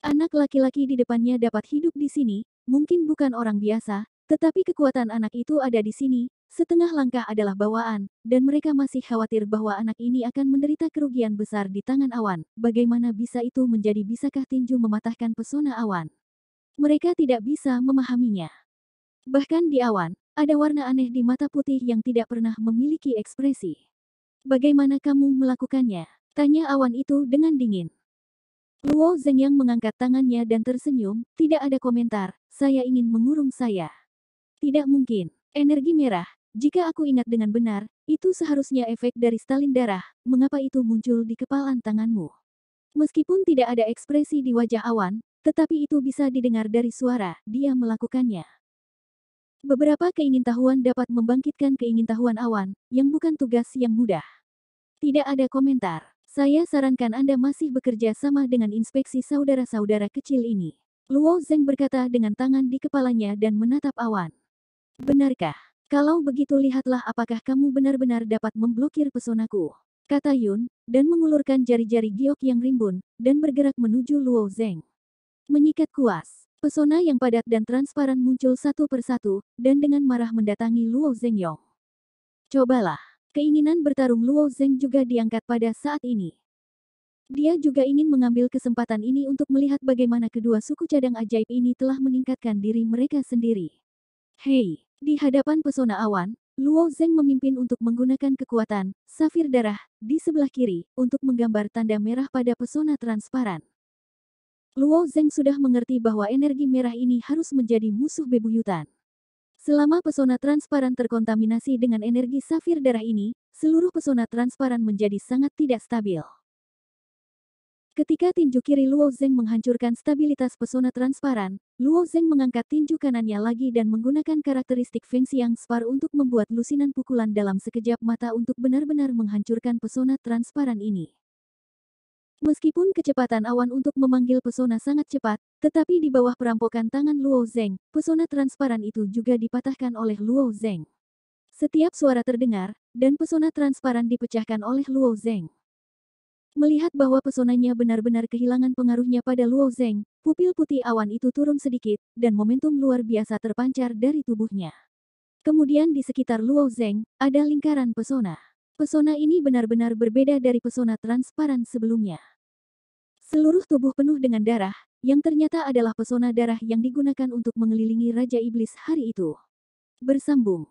Anak laki-laki di depannya dapat hidup di sini, mungkin bukan orang biasa, tetapi kekuatan anak itu ada di sini, setengah langkah adalah bawaan, dan mereka masih khawatir bahwa anak ini akan menderita kerugian besar di tangan awan. Bagaimana bisa itu menjadi? Bisakah tinju mematahkan pesona awan? Mereka tidak bisa memahaminya. Bahkan di awan, ada warna aneh di mata putih yang tidak pernah memiliki ekspresi. Bagaimana kamu melakukannya? Tanya awan itu dengan dingin. Luo Zhengyang mengangkat tangannya dan tersenyum, tidak ada komentar, saya ingin mengurung saya. Tidak mungkin. Energi merah, jika aku ingat dengan benar, itu seharusnya efek dari stalin darah, mengapa itu muncul di kepalan tanganmu? Meskipun tidak ada ekspresi di wajah awan, tetapi itu bisa didengar dari suara, dia melakukannya. Beberapa keingintahuan dapat membangkitkan keingintahuan awan, yang bukan tugas yang mudah. Tidak ada komentar. Saya sarankan Anda masih bekerja sama dengan inspeksi saudara-saudara kecil ini. Luo Zeng berkata dengan tangan di kepalanya dan menatap awan. Benarkah? Kalau begitu lihatlah apakah kamu benar-benar dapat memblokir pesonaku. Kata Yun, dan mengulurkan jari-jari giok yang rimbun, dan bergerak menuju Luo Zeng. Menyikat kuas. Pesona yang padat dan transparan muncul satu persatu, dan dengan marah mendatangi Luo Zhengyong. Cobalah. Keinginan bertarung Luo Zeng juga diangkat pada saat ini. Dia juga ingin mengambil kesempatan ini untuk melihat bagaimana kedua suku cadang ajaib ini telah meningkatkan diri mereka sendiri. Hei, di hadapan pesona awan, Luo Zeng memimpin untuk menggunakan kekuatan safir darah di sebelah kiri untuk menggambar tanda merah pada pesona transparan. Luo Zeng sudah mengerti bahwa energi merah ini harus menjadi musuh bebuyutan. Selama pesona transparan terkontaminasi dengan energi safir darah ini, seluruh pesona transparan menjadi sangat tidak stabil. Ketika tinju kiri Luo Zeng menghancurkan stabilitas pesona transparan, Luo Zeng mengangkat tinju kanannya lagi dan menggunakan karakteristik Feng Xiang Spar untuk membuat lusinan pukulan dalam sekejap mata untuk benar-benar menghancurkan pesona transparan ini. Meskipun kecepatan awan untuk memanggil pesona sangat cepat, tetapi di bawah perampokan tangan Luo Zeng, pesona transparan itu juga dipatahkan oleh Luo Zeng. Setiap suara terdengar, dan pesona transparan dipecahkan oleh Luo Zeng. Melihat bahwa pesonanya benar-benar kehilangan pengaruhnya pada Luo Zeng, pupil putih awan itu turun sedikit, dan momentum luar biasa terpancar dari tubuhnya. Kemudian di sekitar Luo Zeng, ada lingkaran pesona. Pesona ini benar-benar berbeda dari pesona transparan sebelumnya. Seluruh tubuh penuh dengan darah, yang ternyata adalah pesona darah yang digunakan untuk mengelilingi Raja Iblis hari itu. Bersambung.